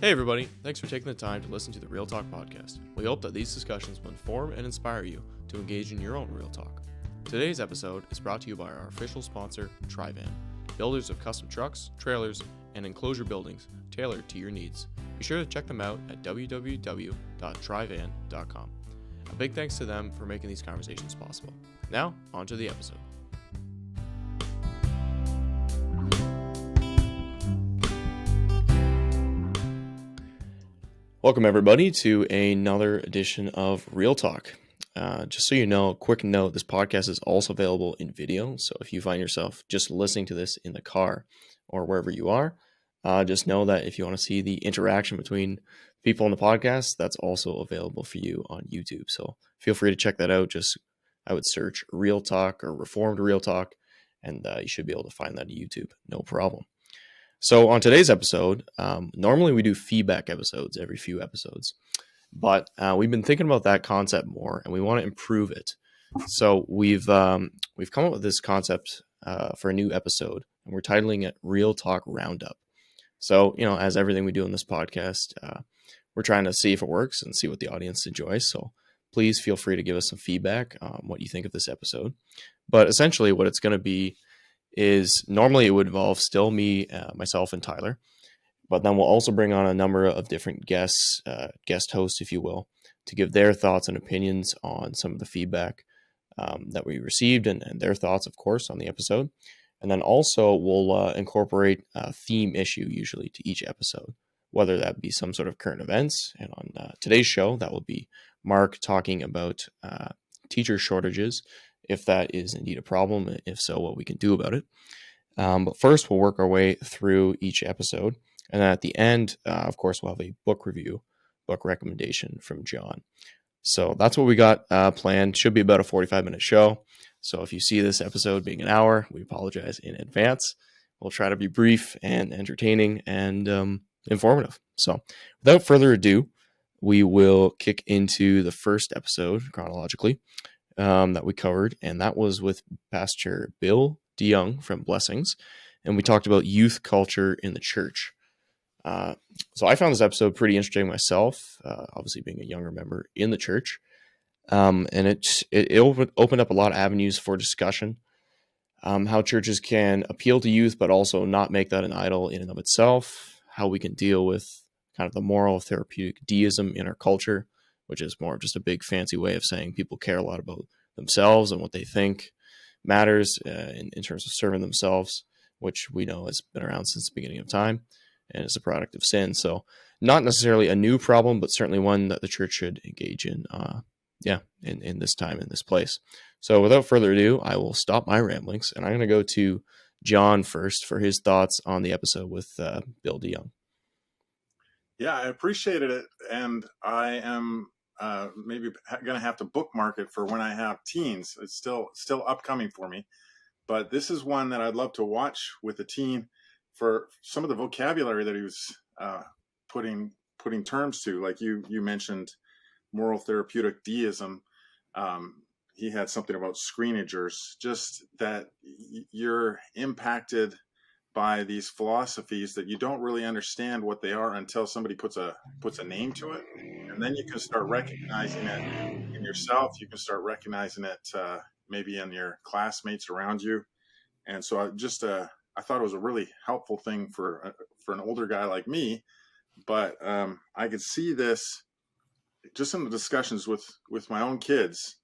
Hey everybody, thanks for taking the time to listen to the Real Talk podcast. We hope that these discussions will inform and inspire you to engage in your own Real Talk. Today's episode is brought to you by our official sponsor, Trivan, builders of custom trucks, trailers, and enclosure buildings tailored to your needs. Be sure to check them out at www.trivan.com. A big thanks to them for making these conversations possible. Now, on to the episode. Welcome everybody to another edition of Real Talk. Just so you know, a quick note, this podcast is also available in video. So if you find yourself just listening to this in the car or wherever you are, just know that if you want to see the interaction between people on the podcast, that's also available for you on YouTube. So feel free to check that out. I would search Real Talk or Reformed Real Talk, and you should be able to find that on YouTube. No problem. So on today's episode, normally we do feedback episodes every few episodes, but we've been thinking about that concept more, and we want to improve it. So we've come up with this concept for a new episode, and we're titling it Real Talk Roundup. So, as everything we do in this podcast, we're trying to see if it works and see what the audience enjoys. So please feel free to give us some feedback on what you think of this episode. But essentially what it's going to be is normally it would involve still me, myself, and Tyler. But then we'll also bring on a number of different guests, guest hosts, if you will, to give their thoughts and opinions on some of the feedback that we received and their thoughts, of course, on the episode. And then also we'll incorporate a theme issue usually to each episode, whether that be some sort of current events. And on today's show, that will be Mark talking about teacher shortages, if that is indeed a problem, if so, what we can do about it. But first, we'll work our way through each episode. And then at the end, of course, we'll have a book review, book recommendation from Jon. So that's what we got planned. Should be about a 45-minute show. So if you see this episode being an hour, we apologize in advance. We'll try to be brief and entertaining and informative. So without further ado, we will kick into the first episode chronologically that we covered, and that was with Pastor Bill DeYoung from Blessings, and we talked about youth culture in the church. So I found this episode pretty interesting myself, obviously being a younger member in the church, and it opened up a lot of avenues for discussion, how churches can appeal to youth but also not make that an idol in and of itself, how we can deal with kind of the moral therapeutic deism in our culture, which is more of just a big fancy way of saying people care a lot about themselves and what they think matters in terms of serving themselves, which we know has been around since the beginning of time and is a product of sin. So not necessarily a new problem, but certainly one that the church should engage in, in this time, in this place. So without further ado, I will stop my ramblings, and I'm going to go to Jon first for his thoughts on the episode with Bill DeYoung. Yeah, I appreciated it, and I am maybe going to have to bookmark it for when I have teens. It's still upcoming for me, but this is one that I'd love to watch with the teen for some of the vocabulary that he was putting terms to, like you mentioned, moral therapeutic deism. He had something about screenagers, just that you're impacted by these philosophies that you don't really understand what they are until somebody puts a name to it, and then you can start recognizing it in yourself. You can start recognizing it maybe in your classmates around you. And so I thought it was a really helpful thing for an older guy like me. But I could see this just in the discussions with my own kids.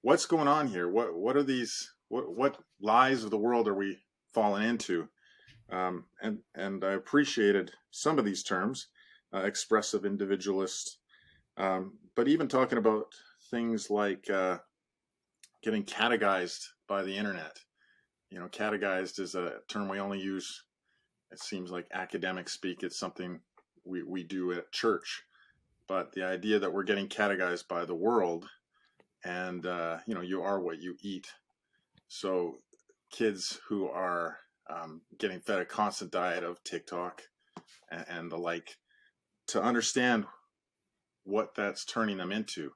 What's going on here? What are these? What lies of the world are we fallen into? And I appreciated some of these terms, expressive individualist, but even talking about things like getting catechized by the internet. Catechized is a term we only use, it seems like academic speak. It's something we do at church, but the idea that we're getting catechized by the world, and you are what you eat. So kids who are getting fed a constant diet of TikTok and the like, to understand what that's turning them into,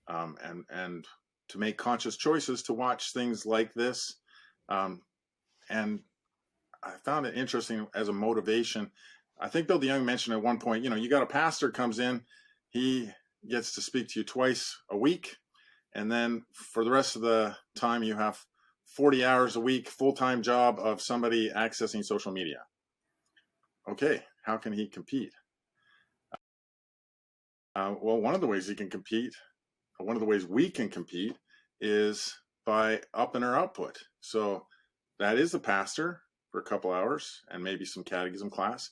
and to make conscious choices to watch things like this. And I found it interesting as a motivation. I think Bill DeYoung mentioned at one point, you got a pastor comes in, he gets to speak to you twice a week, and then for the rest of the time you have 40 hours a week, full-time job of somebody accessing social media. Okay, how can he compete? Well, one of the ways he can compete, or one of the ways we can compete, is by upping our output. So that is the pastor for a couple hours and maybe some catechism class.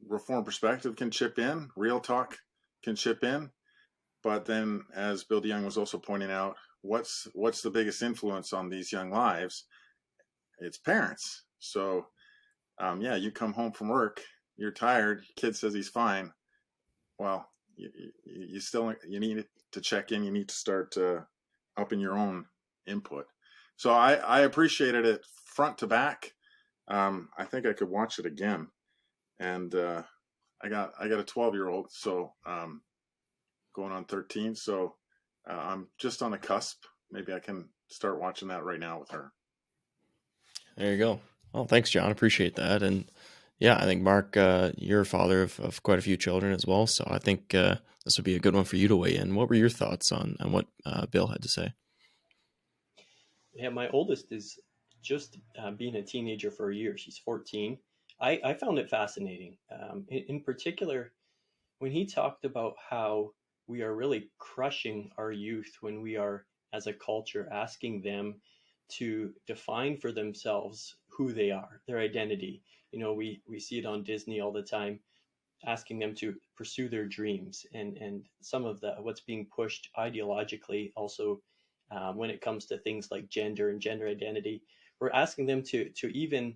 Reform Perspective can chip in, Real Talk can chip in, but then, as Bill DeYoung was also pointing out, what's the biggest influence on these young lives? It's parents. So, you come home from work, you're tired, kid says he's fine. Well, you still need to check in. You need to start upping your own input. So I appreciated it front to back. I think I could watch it again. And I got a 12-year-old, so going on 13. So I'm just on the cusp. Maybe I can start watching that right now with her. There you go. Well, thanks, John. Appreciate that. And yeah, I think Mark, you're a father of quite a few children as well. So I think this would be a good one for you to weigh in. What were your thoughts on what Bill had to say? Yeah, my oldest is just being a teenager for a year. She's 14. I found it fascinating. In particular, when he talked about how we are really crushing our youth when we are, as a culture, asking them to define for themselves who they are, their identity. We see it on Disney all the time, asking them to pursue their dreams, and some of what's being pushed ideologically also when it comes to things like gender and gender identity. We're asking them to even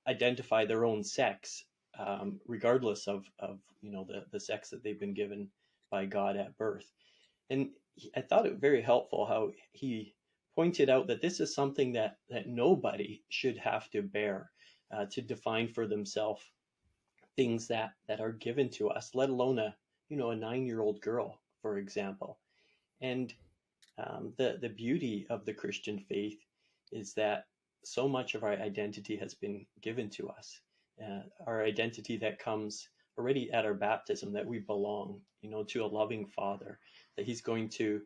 identify their own sex, regardless of the sex that they've been given by God at birth. And I thought it very helpful how he pointed out that this is something that nobody should have to bear, to define for themselves things that are given to us, let alone a 9-year-old girl, for example. And the beauty of the Christian faith is that so much of our identity has been given to us. Our identity that comes already at our baptism, that we belong, to a loving Father, that He's going to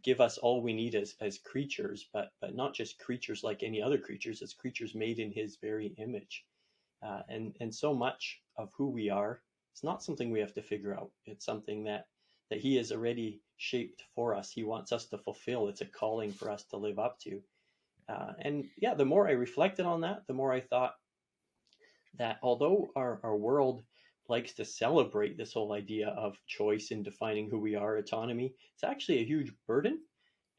give us all we need as creatures, but not just creatures like any other creatures, as creatures made in His very image. And so much of who we are, it's not something we have to figure out. It's something that He has already shaped for us. He wants us to fulfill. It's a calling for us to live up to. The more I reflected on that, the more I thought that although our world likes to celebrate this whole idea of choice in defining who we are, autonomy, it's actually a huge burden.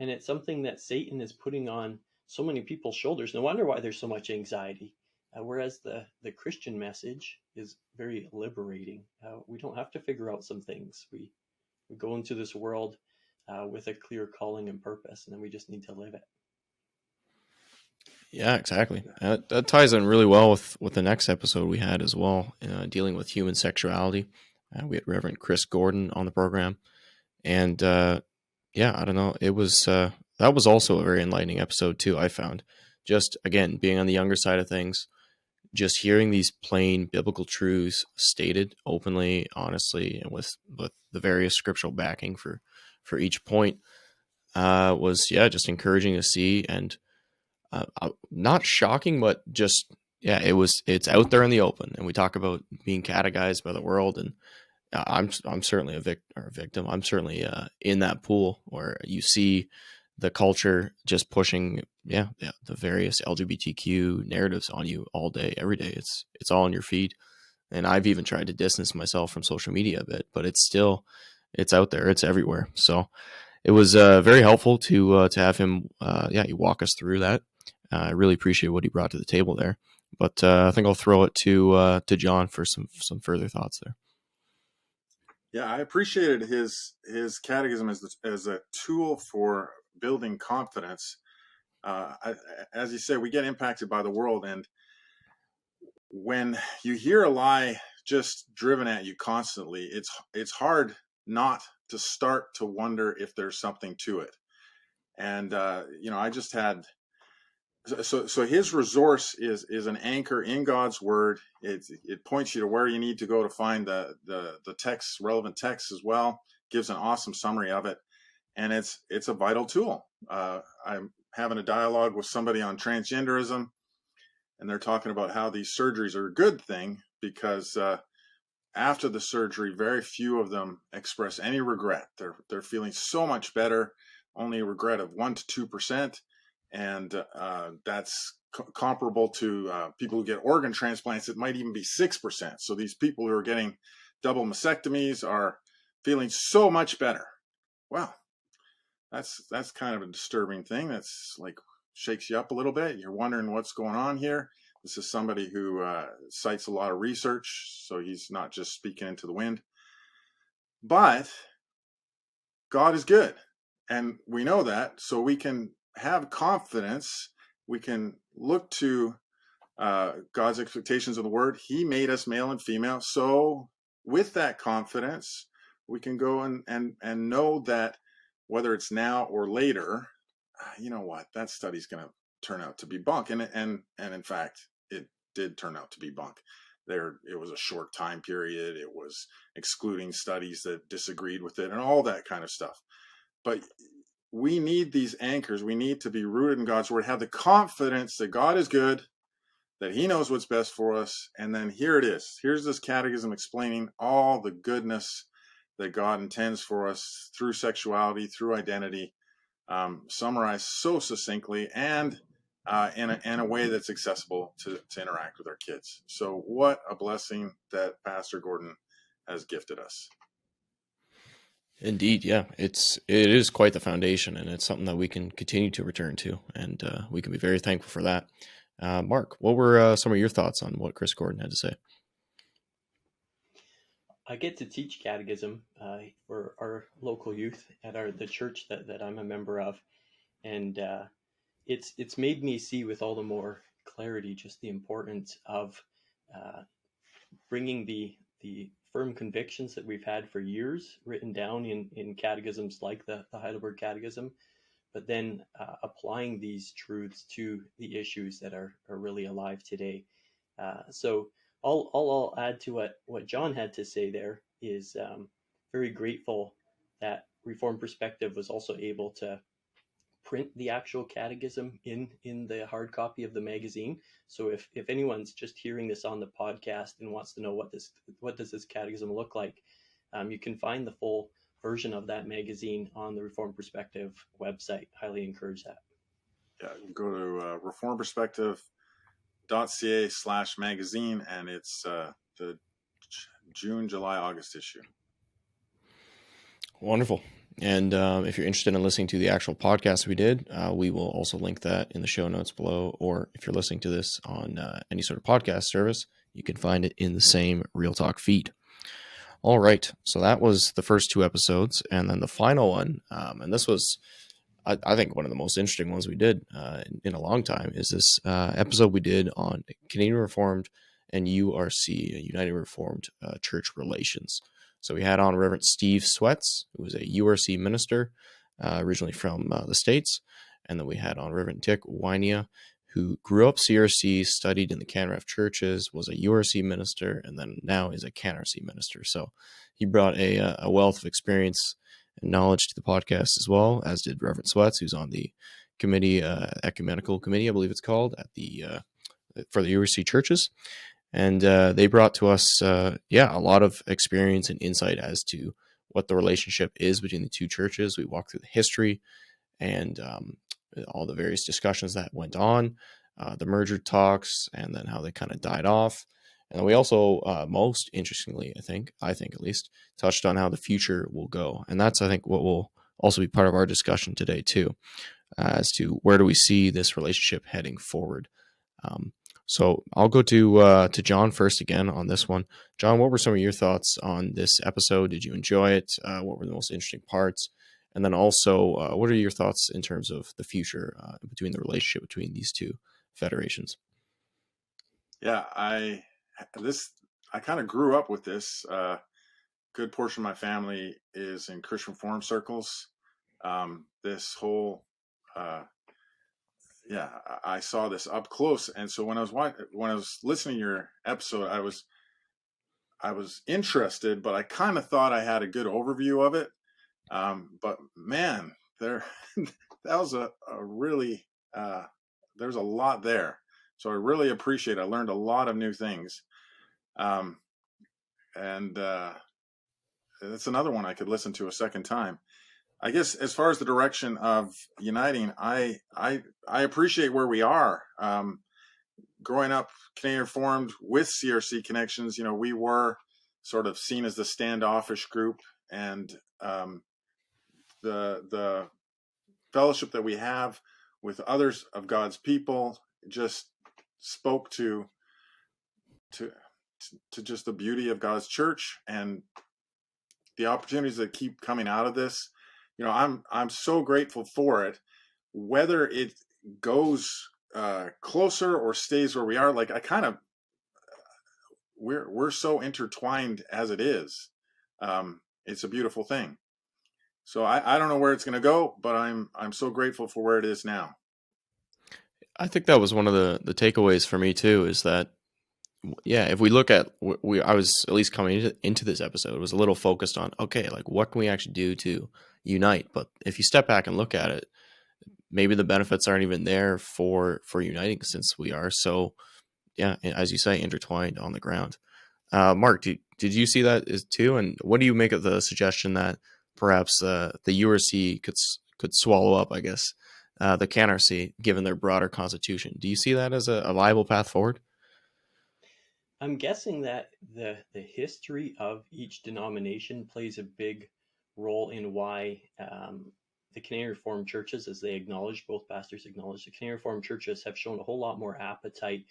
And it's something that Satan is putting on so many people's shoulders. No wonder why there's so much anxiety. Whereas the Christian message is very liberating. We don't have to figure out some things. We go into this world with a clear calling and purpose, and then we just need to live it. Yeah, exactly. That ties in really well with the next episode we had as well, dealing with human sexuality. We had Reverend Chris Gordon on the program, and I don't know, it was that was also a very enlightening episode too. I found, just again being on the younger side of things, just hearing these plain biblical truths stated openly, honestly, and with the various scriptural backing for each point was just encouraging to see, and not shocking, but just it's out there in the open. And we talk about being catechized by the world, and I'm certainly a victim. I'm certainly in that pool where you see the culture just pushing the various LGBTQ narratives on you all day, every day. It's all on your feed. And I've even tried to distance myself from social media a bit, but it's out there. It's everywhere. So it was very helpful to have him he walk us through that. I really appreciate what he brought to the table there. But I think I'll throw it to John for some further thoughts there. Yeah, I appreciated his catechism as a tool for building confidence. As you say, we get impacted by the world, and when you hear a lie just driven at you constantly, it's hard not to start to wonder if there's something to it. And I just had So his resource is an anchor in God's word. It points you to where you need to go to find the text, relevant text as well. Gives an awesome summary of it, and it's a vital tool. I'm having a dialogue with somebody on transgenderism, and they're talking about how these surgeries are a good thing because after the surgery, very few of them express any regret. They're feeling so much better. Only a regret of 1% to 2%, and that's comparable to people who get organ transplants. It might even be 6%. So these people who are getting double mastectomies are feeling so much better. Wow, that's kind of a disturbing thing. That's like shakes you up a little bit. You're wondering what's going on here. This is somebody who cites a lot of research, so he's not just speaking into the wind. But God is good, and we know that, so we can have confidence. We can look to God's expectations of the word. He made us male and female, so with that confidence, we can go and know that whether it's now or later, you know what, that study's going to turn out to be bunk, and in fact, it did turn out to be bunk. It was a short time period. It was excluding studies that disagreed with it, and all that kind of stuff. But we need these anchors. We need to be rooted in God's word, have the confidence that God is good, that He knows what's best for us, and then here it is. Here's this catechism explaining all the goodness that God intends for us through sexuality, through identity, summarized so succinctly and in a way that's accessible to interact with our kids. So what a blessing that Pastor Gordon has gifted us. Indeed, yeah, it is quite the foundation, and it's something that we can continue to return to, and we can be very thankful for that. Mark, what were some of your thoughts on what Chris Gordon had to say? I get to teach catechism for our local youth at the church that I'm a member of, and it's made me see with all the more clarity just the importance of bringing the firm convictions that we've had for years written down in catechisms like the Heidelberg Catechism, but then applying these truths to the issues that are really alive today. So all I'll add to what Jon had to say there is very grateful that Reformed Perspective was also able to print the actual catechism in the hard copy of the magazine. So if anyone's just hearing this on the podcast and wants to know what does this catechism look like, you can find the full version of that magazine on the Reformed Perspective website. Highly encourage that. Yeah, go to reformperspective.ca/magazine, and it's the June, July, August issue. Wonderful. And if you're interested in listening to the actual podcast we did, we will also link that in the show notes below. Or if you're listening to this on any sort of podcast service, you can find it in the same Real Talk feed. All right. So that was the first two episodes. And then the final one, and this was, I think, one of the most interesting ones we did in a long time, is this episode we did on Canadian Reformed and URC, United Reformed Church relations. So we had on Reverend Steve Sweats, who was a URC minister, originally from the States. And then we had on Reverend Dick Wynia, who grew up CRC, studied in the CanRF churches, was a URC minister, and then now is a CanRC minister. So he brought a wealth of experience and knowledge to the podcast as well, as did Reverend Sweats, who's on the committee, ecumenical committee, I believe it's called, at the for the URC churches. And they brought to us, a lot of experience and insight as to what the relationship is between the two churches. We walked through the history and all the various discussions that went on, the merger talks, and then how they kind of died off. And we also, most interestingly, I think at least, touched on how the future will go. And that's, I think, what will also be part of our discussion today, too, as to where do we see this relationship heading forward. So I'll go to Jon first again on this one. Jon, what were some of your thoughts on this episode? Did you enjoy it? What were the most interesting parts? And then also, what are your thoughts in terms of the future between the relationship between these two federations? Yeah, I kind of grew up with this. Good portion of my family is in Christian Reform circles. This whole yeah, I saw this up close. And so when I was listening to your episode, I was interested, but I kind of thought I had a good overview of it. But man, there that was a really there's a lot there. So I really appreciate it. I learned a lot of new things. And that's another one I could listen to a second time. I guess as far as the direction of uniting, I appreciate where we are. Growing up Canadian Reformed with CRC connections, we were sort of seen as the standoffish group, and the fellowship that we have with others of God's people just spoke to just the beauty of God's church and the opportunities that keep coming out of this. I'm so grateful for it. Whether it goes closer or stays where we are, like we're so intertwined as it is. It's a beautiful thing. So I don't know where it's going to go, but I'm so grateful for where it is now. I think that was one of the takeaways for me too, is that, yeah, if we look at, I was at least coming into this episode, was a little focused on, okay, like what can we actually do to unite? But if you step back and look at it, maybe the benefits aren't even there for uniting, since we are so, yeah, as you say, intertwined on the ground. Mark, did you see that too? And what do you make of the suggestion that perhaps the URC could swallow up, I guess, the CanRC, given their broader constitution? Do you see that as a viable path forward? I'm guessing that the history of each denomination plays a big role in why the Canadian Reformed churches, as they acknowledge, both pastors acknowledge, the Canadian Reformed churches have shown a whole lot more appetite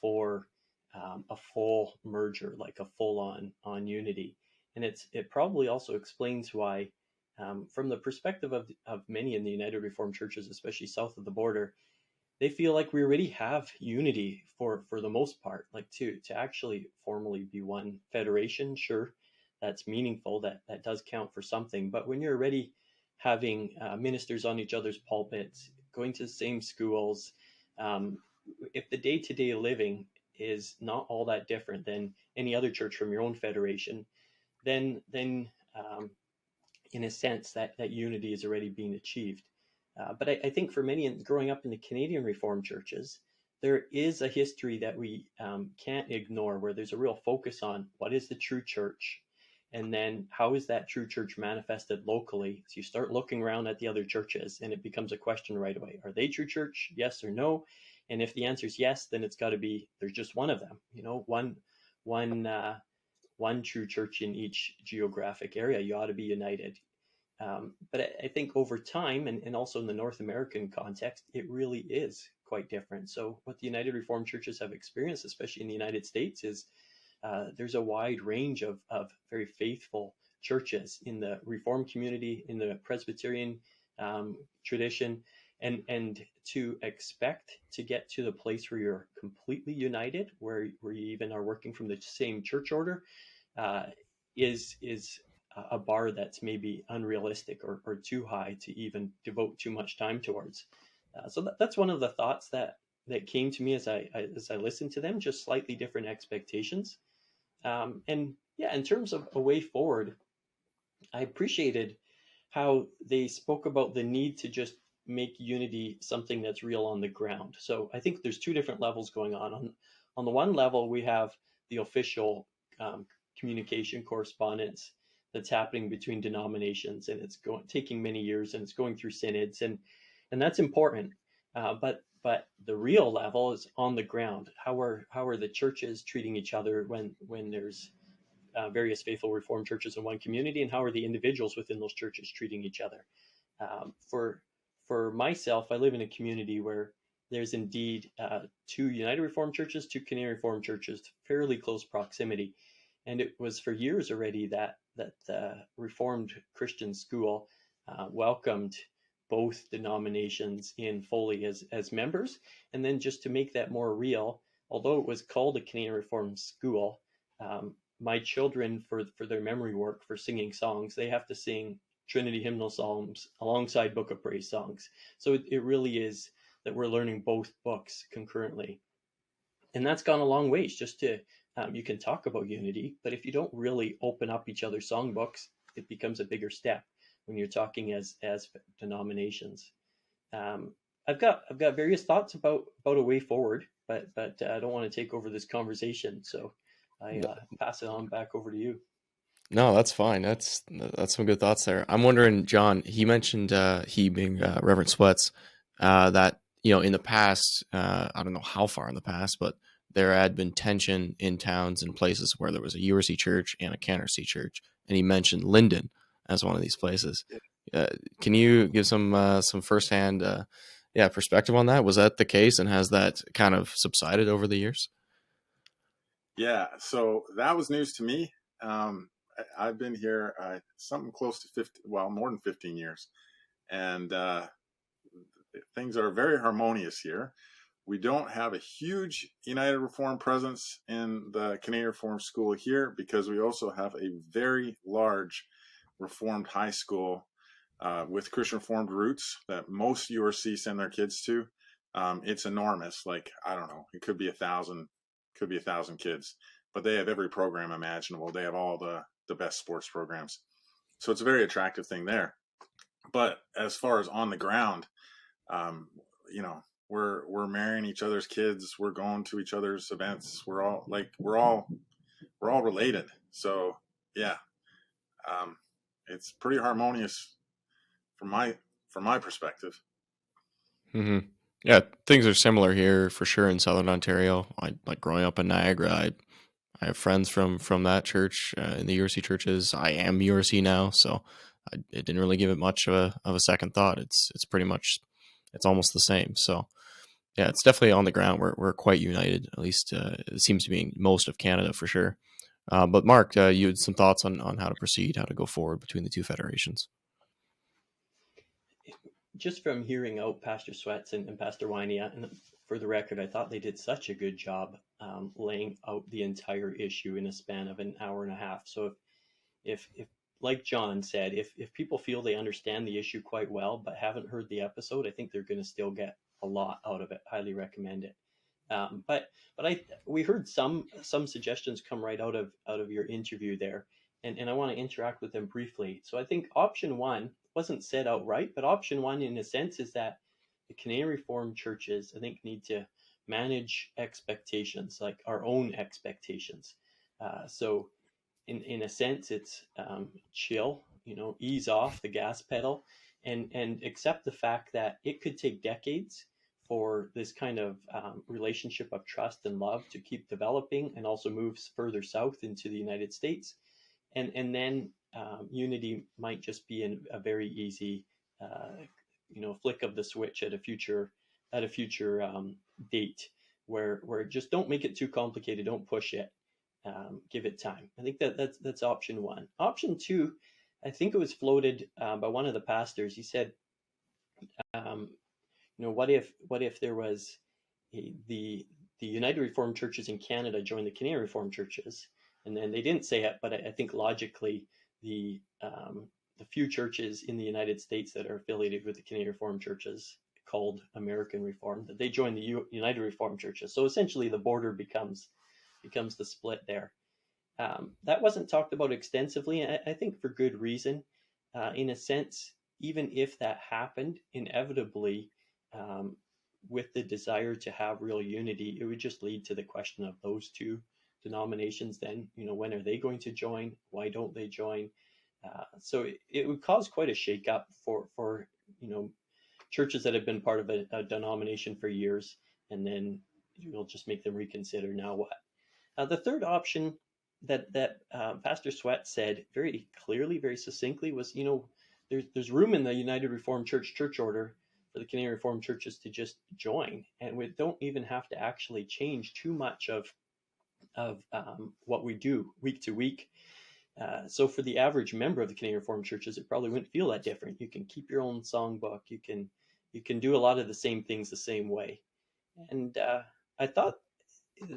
for a full merger, like a full-on unity. And it probably also explains why, from the perspective of many in the United Reformed churches, especially south of the border, they feel like we already have unity for the most part. Like to actually formally be one federation, sure, that's meaningful, that does count for something. But when you're already having ministers on each other's pulpits, going to the same schools, if the day-to-day living is not all that different than any other church from your own federation, then in a sense that unity is already being achieved. But I think for many growing up in the Canadian Reformed churches, there is a history that we can't ignore, where there's a real focus on what is the true church, and then how is that true church manifested locally. So you start looking around at the other churches, and it becomes a question right away: are they true church? Yes or no? And if the answer is yes, then it's got to be there's just one of them. One true church in each geographic area. You ought to be united. But I think over time, and also in the North American context, it really is quite different. So what the United Reformed churches have experienced, especially in the United States, is there's a wide range of very faithful churches in the Reformed community, in the Presbyterian tradition, and to expect to get to the place where you're completely united, where you even are working from the same church order, is a bar that's maybe unrealistic or too high to even devote too much time towards. So that's one of the thoughts that came to me as I listened to them, just slightly different expectations. And yeah, in terms of a way forward, I appreciated how they spoke about the need to just make unity something that's real on the ground. So I think there's two different levels going on. On the one level, we have the official communication correspondence that's happening between denominations, and it's taking many years, and it's going through synods, and that's important. But the real level is on the ground. How are the churches treating each other when there's various faithful Reformed churches in one community, and how are the individuals within those churches treating each other? For myself, I live in a community where there's indeed two United Reformed churches, two Canadian Reformed churches, fairly close proximity. And it was for years already that the Reformed Christian school welcomed both denominations in fully as members. And then just to make that more real, although it was called a Canadian Reformed school, my children, for their memory work, for singing songs, they have to sing Trinity hymnal psalms alongside Book of Praise songs. So it really is that we're learning both books concurrently. And that's gone a long ways just to, you can talk about unity, but if you don't really open up each other's songbooks, it becomes a bigger step when you're talking as denominations. I've got various thoughts about a way forward, but I don't want to take over this conversation, so I pass it on back over to you. No, that's fine. That's some good thoughts there. I'm wondering, John. He mentioned he being Reverend Sweats that in the past, I don't know how far in the past, but there had been tension in towns and places where there was a URC church and a CanRC church, and he mentioned Linden as one of these places. Can you give some firsthand perspective on that? Was that the case, and has that kind of subsided over the years? Yeah, so that was news to me. I've been here something close to 50, well, more than 15 years. And things are very harmonious here. We don't have a huge United Reformed presence in the Canadian Reformed School here because we also have a very large Reformed high school with Christian Reformed roots that most URC send their kids to. It's enormous. Like, I don't know, it could be 1,000 kids, but they have every program imaginable. They have all the best sports programs. So it's a very attractive thing there. But as far as on the ground, we're marrying each other's kids. We're going to each other's events. We're all related. So yeah, it's pretty harmonious from my perspective. Mm-hmm. Yeah, things are similar here for sure in Southern Ontario. Like growing up in Niagara, I have friends from that church in the URC churches. I am URC now, so it didn't really give it much of a second thought. It's pretty much, it's almost the same. So yeah, it's definitely on the ground. We're quite united. At least it seems to be in most of Canada for sure. But Mark, you had some thoughts on how to proceed, how to go forward between the two federations. Just from hearing out Pastor Sweats and Pastor Wynia, and for the record, I thought they did such a good job laying out the entire issue in a span of an hour and a half. So if like John said, if people feel they understand the issue quite well but haven't heard the episode, I think they're going to still get a lot out of it. Highly recommend it. But we heard some suggestions come right out of your interview there, and I want to interact with them briefly. So I think option one wasn't said outright, but option one in a sense is that the Canadian Reformed churches, I think, need to manage expectations, like our own expectations. So in a sense, it's chill, ease off the gas pedal and accept the fact that it could take decades for this kind of relationship of trust and love to keep developing and also moves further south into the United States. And then unity might just be a very easy, flick of the switch at a future date where just don't make it too complicated. Don't push it. Give it time. I think that's option one. Option two, I think it was floated by one of the pastors. He said, what if there was the United Reformed Churches in Canada joined the Canadian Reformed Churches, and then they didn't say it, but I think logically the few churches in the United States that are affiliated with the Canadian Reformed Churches called American Reformed, that they join the United Reformed Churches. So essentially the border becomes the split there. That wasn't talked about extensively, I think for good reason. In a sense, even if that happened, inevitably, with the desire to have real unity, it would just lead to the question of those two denominations then, when are they going to join? Why don't they join? So it would cause quite a shakeup for churches that have been part of a denomination for years, and then you'll just make them reconsider now what. The third option that Pastor Sweat said very clearly, very succinctly was, there's room in the United Reformed church order for the Canadian Reformed churches to just join, and we don't even have to actually change too much of what we do week to week. So for the average member of the Canadian Reformed churches, it probably wouldn't feel that different. You can keep your own songbook. You can do a lot of the same things the same way. And I thought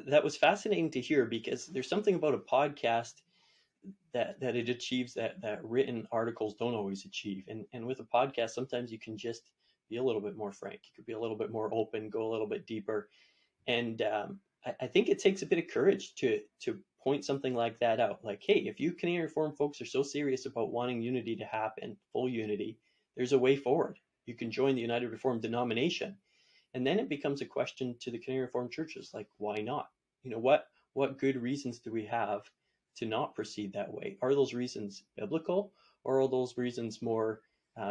that was fascinating to hear, because there's something about a podcast that it achieves that written articles don't always achieve. And with a podcast, sometimes you can just be a little bit more frank. You could be a little bit more open, go a little bit deeper. And I think it takes a bit of courage to point something like that out. Like, hey, if you Canadian Reformed folks are so serious about wanting unity to happen, full unity, there's a way forward. You can join the United Reformed denomination. And then it becomes a question to the Canadian Reformed churches, like, why not? What good reasons do we have to not proceed that way? Are those reasons biblical, or are those reasons more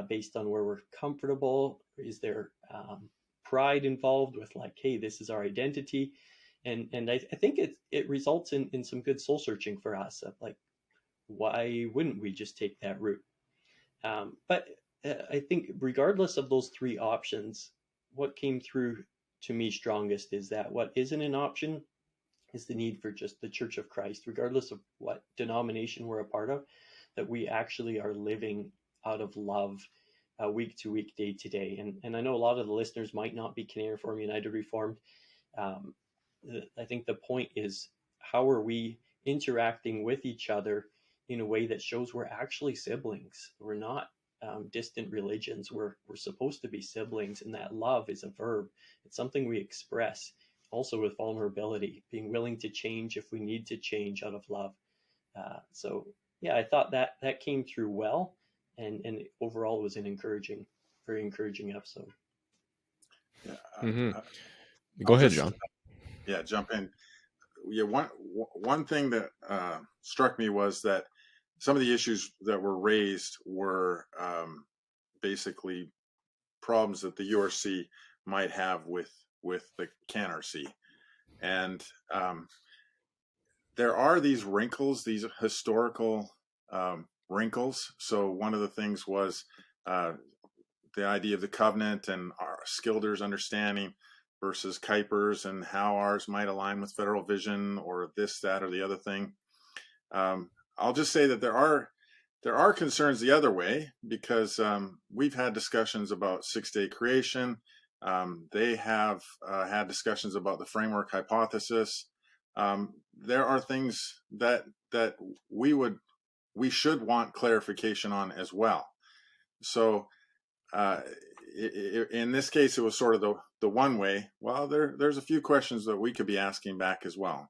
based on where we're comfortable? Is there pride involved with, like, hey, this is our identity? And I think it results in some good soul searching for us of, like, why wouldn't we just take that route? But I think regardless of those three options, what came through to me strongest is that what isn't an option is the need for just the Church of Christ, regardless of what denomination we're a part of, that we actually are living out of love week to week, day to day. And I know a lot of the listeners might not be Canadian Reformed, United Reformed. I think the point is, how are we interacting with each other in a way that shows we're actually siblings? We're not distant religions. We're supposed to be siblings, and that love is a verb. It's something we express, also with vulnerability, being willing to change if we need to change out of love. So yeah, I thought that came through well, and overall it was an very encouraging episode. Yeah, Go ahead, John. Jump in. Yeah, one thing that struck me was that some of the issues that were raised were basically problems that the URC might have with the CanRC, and there are these wrinkles, these historical wrinkles. So one of the things was the idea of the covenant and our Skilder's understanding versus Kuiper's, and how ours might align with federal vision, or this, that, or the other thing. I'll just say that there are concerns the other way, because we've had discussions about 6-day creation. They have had discussions about the framework hypothesis. There are things that we should want clarification on as well. So in this case, it was sort of the one way. Well, there's a few questions that we could be asking back as well.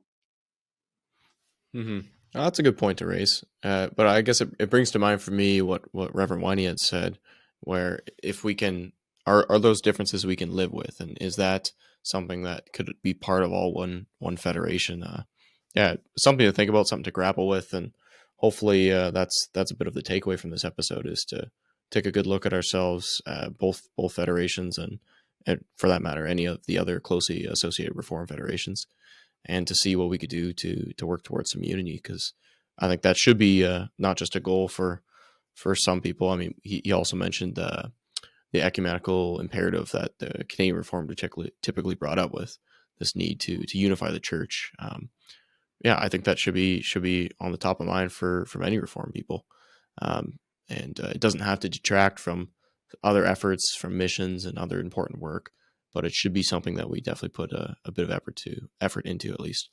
Mm-hmm. Oh, that's a good point to raise. But I guess it brings to mind for me what Reverend Winey had said, where if we can, are those differences we can live with, and is that something that could be part of all one federation? Yeah, something to think about, something to grapple with, and hopefully that's a bit of the takeaway from this episode, is to take a good look at ourselves, both federations, and for that matter, any of the other closely associated Reformed federations, and to see what we could do to work towards some unity, because I think that should be not just a goal for some people. I mean, he also mentioned the ecumenical imperative that the Canadian Reformed typically brought up, with this need to unify the church. Yeah, I think that should be on the top of mind for many Reformed people. And it doesn't have to detract from other efforts, from missions and other important work, but it should be something that we definitely put a bit of effort into, at least.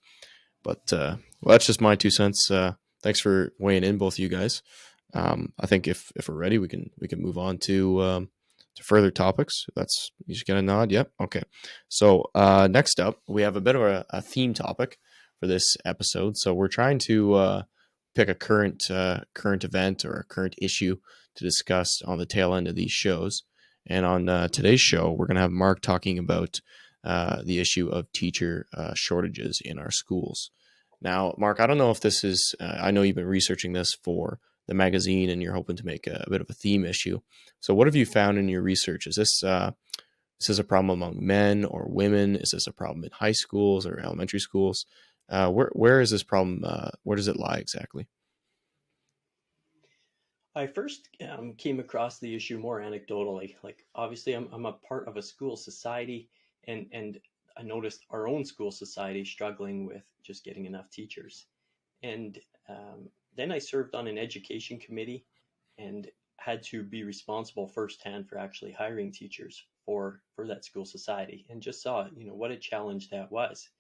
But well, that's just my 2 cents. Thanks for weighing in, both of you guys. I think if we're ready, we can move on to further topics. You just get a nod. Yep. Okay. So next up, we have a bit of a theme topic for this episode. So we're trying to pick a current event or a current issue to discuss on the tail end of these shows. And on today's show, we're going to have Mark talking about the issue of teacher shortages in our schools. Now, Mark, I don't know if this is, I know you've been researching this for the magazine and you're hoping to make a bit of a theme issue. So what have you found in your research? Is this a problem among men or women? Is this a problem in high schools or elementary schools? Where is this problem? Where does it lie exactly? I first came across the issue more anecdotally. Like, obviously, I'm a part of a school society, and I noticed our own school society struggling with just getting enough teachers. And then I served on an education committee and had to be responsible firsthand for actually hiring teachers for that school society, and just saw, what a challenge that was.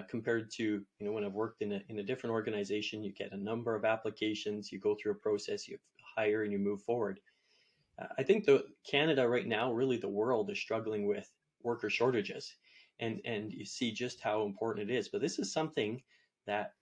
Compared to, when I've worked in a different organization, you get a number of applications, you go through a process, you hire, and you move forward. I think Canada right now, really the world, is struggling with worker shortages, and you see just how important it is. But this is something that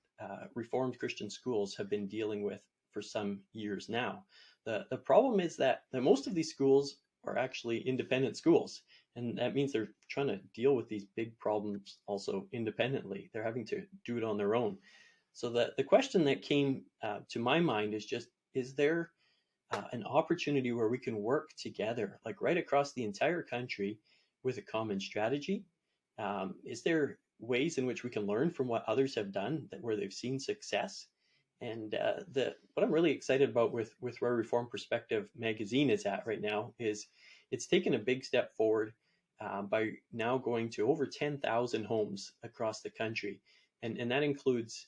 Reformed Christian schools have been dealing with for some years now. The problem is that most of these schools are actually independent schools, and that means they're trying to deal with these big problems also independently. They're having to do it on their own. So the question that came to my mind is just, is there an opportunity where we can work together, like right across the entire country, with a common strategy? Is there ways in which we can learn from what others have done, where they've seen success? And what I'm really excited about with where Reform Perspective magazine is at right now is it's taken a big step forward by now going to over 10,000 homes across the country, and that includes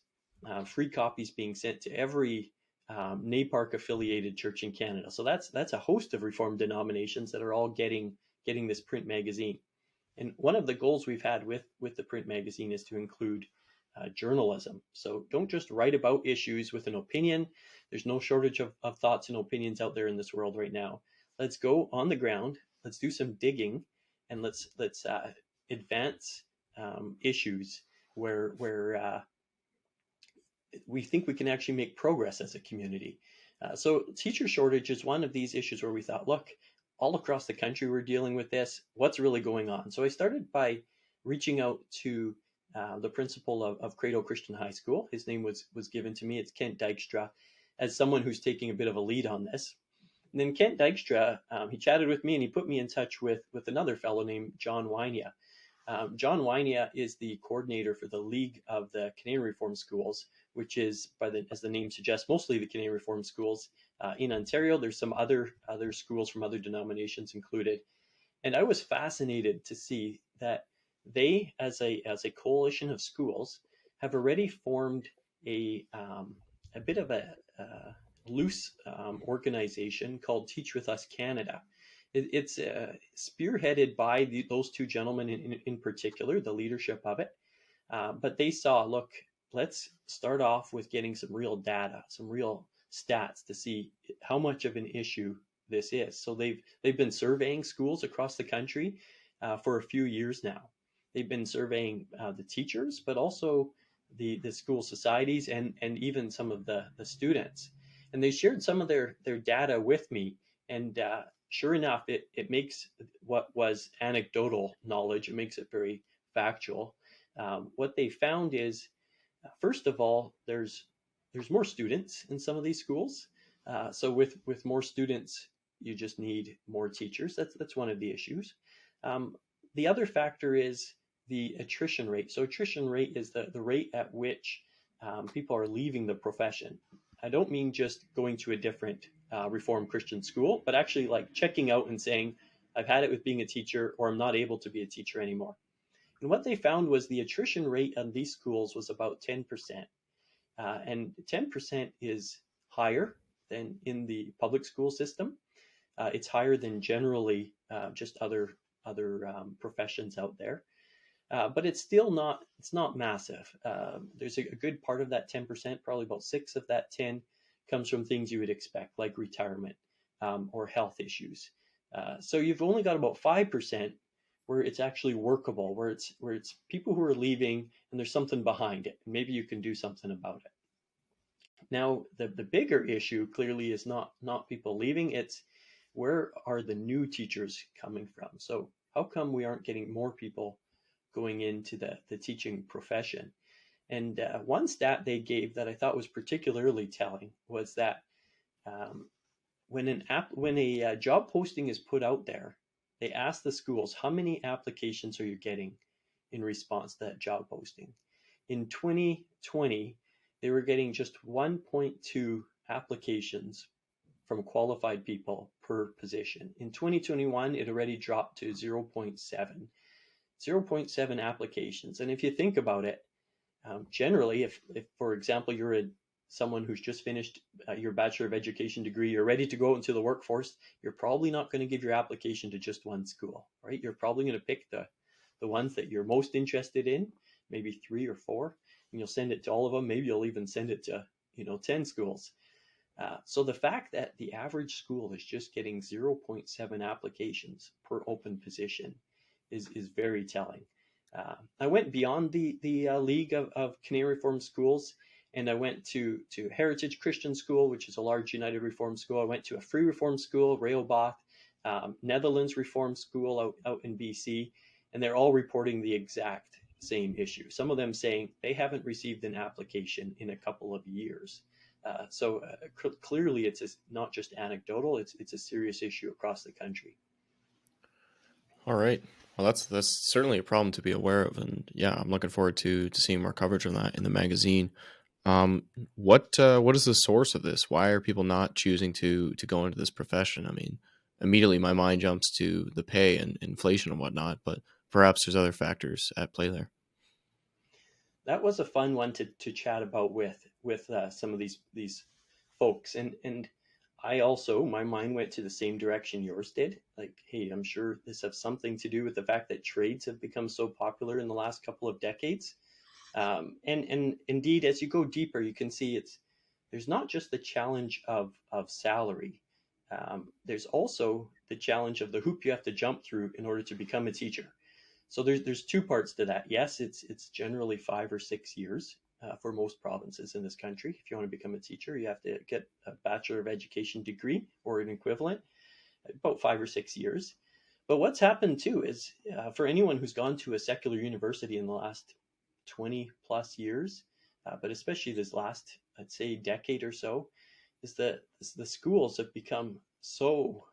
free copies being sent to every NAPARC affiliated church in Canada. So that's a host of Reformed denominations that are all getting this print magazine. And one of the goals we've had with the print magazine is to include journalism. So don't just write about issues with an opinion. There's no shortage of thoughts and opinions out there in this world right now. Let's go on the ground. Let's do some digging, and let's advance issues where we think we can actually make progress as a community. So teacher shortage is one of these issues where we thought, look, all across the country we're dealing with this. What's really going on? So I started by reaching out to the principal of Credo Christian High School. His name was given to me. It's Jon Dykstra, as someone who's taking a bit of a lead on this. And then Jon Dykstra, he chatted with me, and he put me in touch with another fellow named Jon Dykstra. Jon Dykstra is the coordinator for the League of the Canadian Reformed Schools, which is, as the name suggests, mostly the Canadian Reformed schools in Ontario. There's some other schools from other denominations included. And I was fascinated to see that they, as a coalition of schools, have already formed a bit of a loose organization called Teach With Us Canada. It's spearheaded by those two gentlemen in particular, the leadership of it. But they saw, look, let's start off with getting some real data, some real stats to see how much of an issue this is. So they've been surveying schools across the country for a few years now. They've been surveying the teachers, but also the school societies and even some of the students. And they shared some of their data with me. And sure enough, it makes what was anecdotal knowledge, it makes it very factual. What they found is, first of all, there's more students in some of these schools. So with more students, you just need more teachers. That's one of the issues. The other factor is the attrition rate. So attrition rate is the rate at which people are leaving the profession. I don't mean just going to a different Reformed Christian school, but actually like checking out and saying, I've had it with being a teacher, or I'm not able to be a teacher anymore. And what they found was the attrition rate on these schools was about 10%. And 10% is higher than in the public school system. It's higher than generally just other professions out there. But it's still not massive. There's a good part of that 10%, probably about 6 of that 10 comes from things you would expect, like retirement or health issues. So you've only got about 5% where it's actually workable, where it's people who are leaving and there's something behind it. Maybe you can do something about it. Now, the bigger issue clearly is not people leaving, it's where are the new teachers coming from? So how come we aren't getting more people going into the teaching profession? And one stat they gave that I thought was particularly telling was that when a job posting is put out there, they ask the schools, how many applications are you getting in response to that job posting? In 2020, they were getting just 1.2 applications from qualified people per position. In 2021, it already dropped to 0.7 applications. And if you think about it, generally, if for example, you're someone who's just finished your Bachelor of Education degree, you're ready to go out into the workforce, you're probably not going to give your application to just one school, right? You're probably going to pick the ones that you're most interested in, maybe 3 or 4, and you'll send it to all of them. Maybe you'll even send it to 10 schools. So the fact that the average school is just getting 0.7 applications per open position is very telling. I went beyond the League of Canadian Reformed Schools, and I went to Heritage Christian School, which is a large United Reformed school. I went to a Free Reformed School, Rehoboth, Netherlands Reformed School out in BC, and they're all reporting the exact same issue. Some of them saying they haven't received an application in a couple of years. So clearly, it's not just anecdotal; it's a serious issue across the country. All right. Well, that's certainly a problem to be aware of, and yeah, I'm looking forward to seeing more coverage on that in the magazine. What is the source of this? Why are people not choosing to go into this profession? I mean, immediately my mind jumps to the pay and inflation and whatnot, but perhaps there's other factors at play there. That was a fun one to chat about with some of these folks, and I also, my mind went to the same direction yours did. Like, hey, I'm sure this has something to do with the fact that trades have become so popular in the last couple of decades. And indeed, as you go deeper, you can see there's not just the challenge of salary. There's also the challenge of the hoop you have to jump through in order to become a teacher. So there's two parts to that. Yes, it's generally 5 or 6 years for most provinces in this country. If you want to become a teacher, you have to get a Bachelor of Education degree or an equivalent, about 5 or 6 years. But what's happened too is for anyone who's gone to a secular university in the last 20 plus years, but especially this last, I'd say, decade or so, is that the schools have become so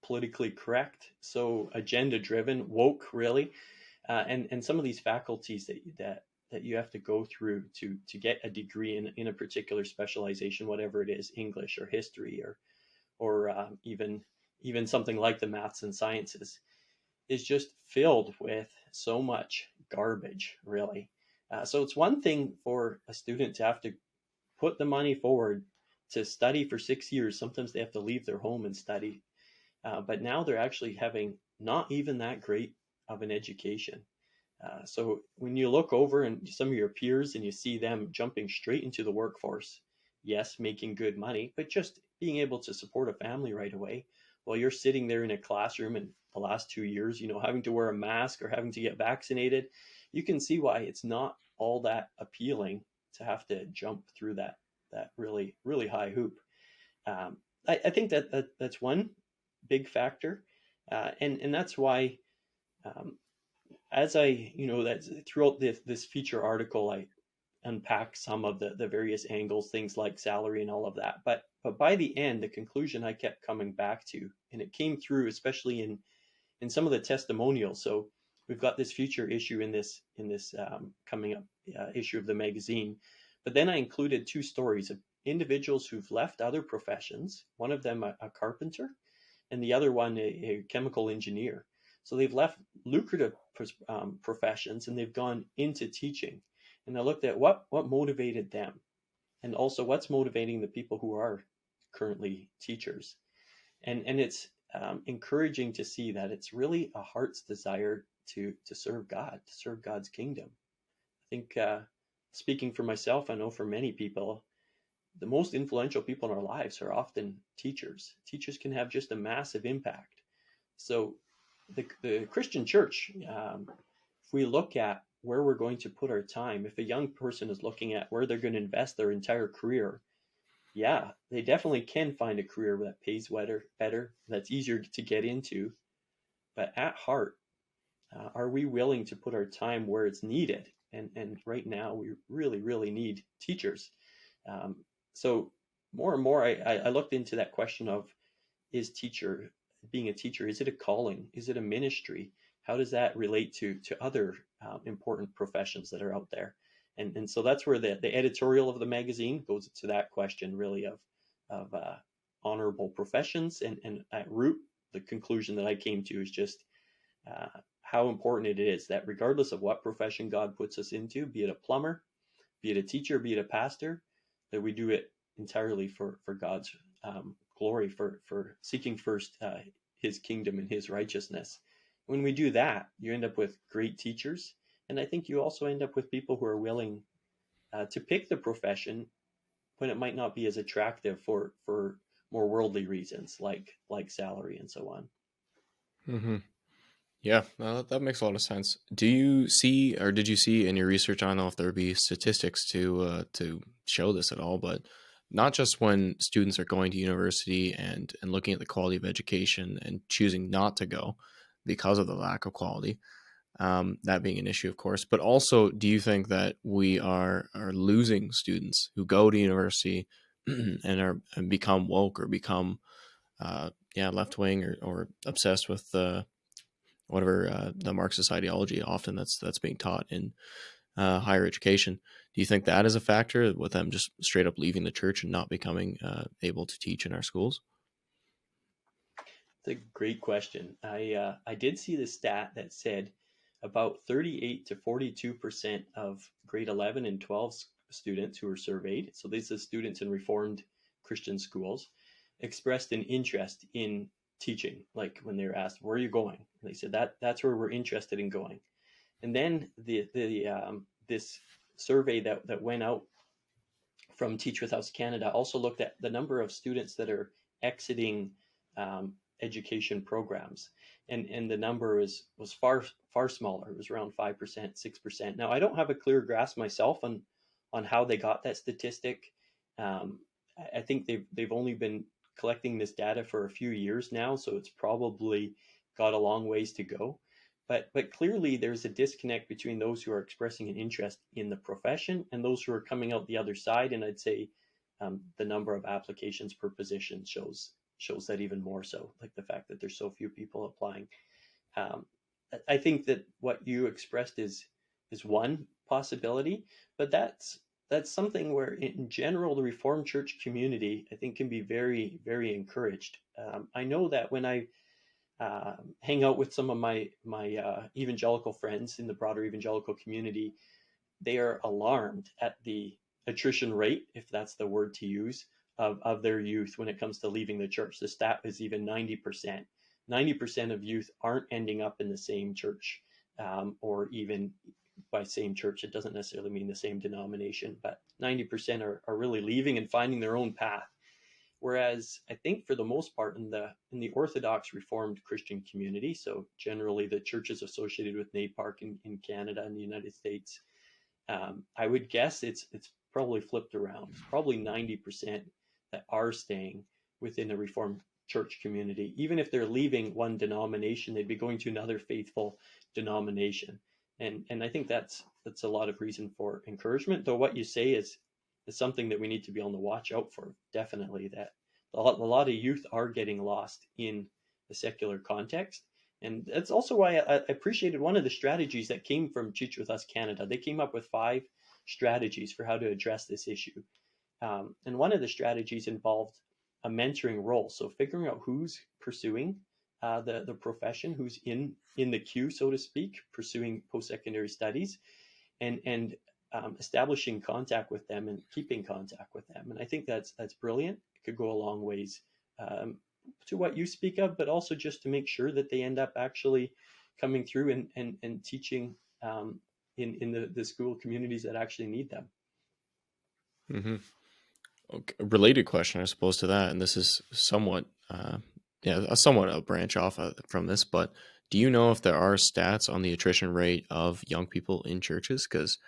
politically correct, so agenda driven, woke, really, and some of these faculties that you have to go through to get a degree in a particular specialization, whatever it is, English or history or even something like the maths and sciences, is just filled with so much garbage, really. So it's one thing for a student to have to put the money forward to study for 6 years. Sometimes they have to leave their home and study. But now they're actually having not even that great of an education. So when you look over and some of your peers and you see them jumping straight into the workforce, yes, making good money, but just being able to support a family right away, while you're sitting there in a classroom in the last 2 years, having to wear a mask or having to get vaccinated, you can see why it's not all that appealing to have to jump through that really, really high hoop. I think that's one big factor. And that's why, as I, that's throughout this feature article, I unpack some of the various angles, things like salary and all of that. But by the end, the conclusion I kept coming back to, and it came through, especially in some of the testimonials. So we've got this future issue in this coming up issue of the magazine. But then I included 2 stories of individuals who've left other professions, one of them a carpenter, and the other one a chemical engineer. So they've left lucrative professions and they've gone into teaching. And I looked at what motivated them, and also what's motivating the people who are currently teachers. And it's encouraging to see that it's really a heart's desire to serve God, to serve God's kingdom. I think speaking for myself, I know for many people, the most influential people in our lives are often teachers. Teachers can have just a massive impact. So the Christian church, if we look at where we're going to put our time, if a young person is looking at where they're going to invest their entire career, yeah, they definitely can find a career that pays better, that's easier to get into. But at heart, are we willing to put our time where it's needed? And right now, we really, really need teachers. So more and more, I looked into that question of, being a teacher, is it a calling? Is it a ministry? How does that relate to other important professions that are out there? And so that's where the editorial of the magazine goes to that question, really, of honorable professions. And at root, the conclusion that I came to is just how important it is that regardless of what profession God puts us into, be it a plumber, be it a teacher, be it a pastor, that we do it entirely for God's glory, for seeking first his kingdom and his righteousness. When we do that, you end up with great teachers. And I think you also end up with people who are willing to pick the profession it might not be as attractive for more worldly reasons like salary and so on. Mm-hmm. Yeah, that makes a lot of sense. Do you see, or did you see in your research? I don't know if there would be statistics to show this at all, but not just when students are going to university and looking at the quality of education and choosing not to go because of the lack of quality, that being an issue, of course. But also, do you think that we are losing students who go to university and become woke or become left wing or obsessed with whatever the Marxist ideology often that's being taught in higher education? Do you think that is a factor with them just straight up leaving the church and not becoming able to teach in our schools? It's a great question. I did see the stat that said about 38 to 42% of grade 11 and 12 students who were surveyed, so these are students in Reformed Christian schools, expressed an interest in teaching. Like when they were asked, "Where are you going?" And they said that's where we're interested in going. And then this survey that went out from Teach With Us Canada also looked at the number of students that are exiting education programs, and the number was far smaller. It was around 5%, 6%. Now I don't have a clear grasp myself on how they got that statistic. I think they've only been collecting this data for a few years now, so it's probably got a long ways to go. But clearly there's a disconnect between those who are expressing an interest in the profession and those who are coming out the other side. And I'd say the number of applications per position shows that even more so, like the fact that there's so few people applying. I think that what you expressed is one possibility, but that's something where in general the Reformed Church community I think can be very, very encouraged. I know that when I hang out with some of my evangelical friends in the broader evangelical community, they are alarmed at the attrition rate, if that's the word to use, of their youth when it comes to leaving the church. The stat is even 90%. 90% of youth aren't ending up in the same church, or even by same church, it doesn't necessarily mean the same denomination, but 90% are really leaving and finding their own path. Whereas I think for the most part in the Orthodox Reformed Christian community, so generally the churches associated with NAPARC in Canada and the United States, I would guess it's probably flipped around. It's probably 90% that are staying within the Reformed Church community. Even if they're leaving one denomination, they'd be going to another faithful denomination. And I think that's a lot of reason for encouragement. Though what you say is something that we need to be on the watch out for. Definitely, that a lot of youth are getting lost in the secular context. And that's also why I appreciated one of the strategies that came from Teach With Us Canada. They came up with 5 strategies for how to address this issue. And one of the strategies involved a mentoring role. So figuring out who's pursuing the profession, who's in the queue, so to speak, pursuing post-secondary studies, and establishing contact with them and keeping contact with them. And I think that's brilliant. It could go a long ways to what you speak of, but also just to make sure that they end up actually coming through and teaching in the school communities that actually need them. Mm-hmm. Okay. A related question, I suppose, to that, and this is somewhat a branch off from this, but do you know if there are stats on the attrition rate of young people in churches? Because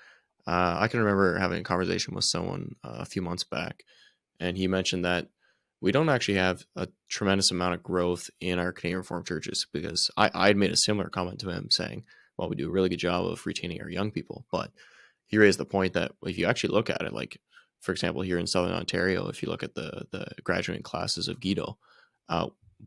I can remember having a conversation with someone a few months back, and he mentioned that we don't actually have a tremendous amount of growth in our Canadian Reformed churches, because I had made a similar comment to him saying, well, we do a really good job of retaining our young people. But he raised the point that if you actually look at it, like, for example, here in Southern Ontario, if you look at the graduating classes of Guido,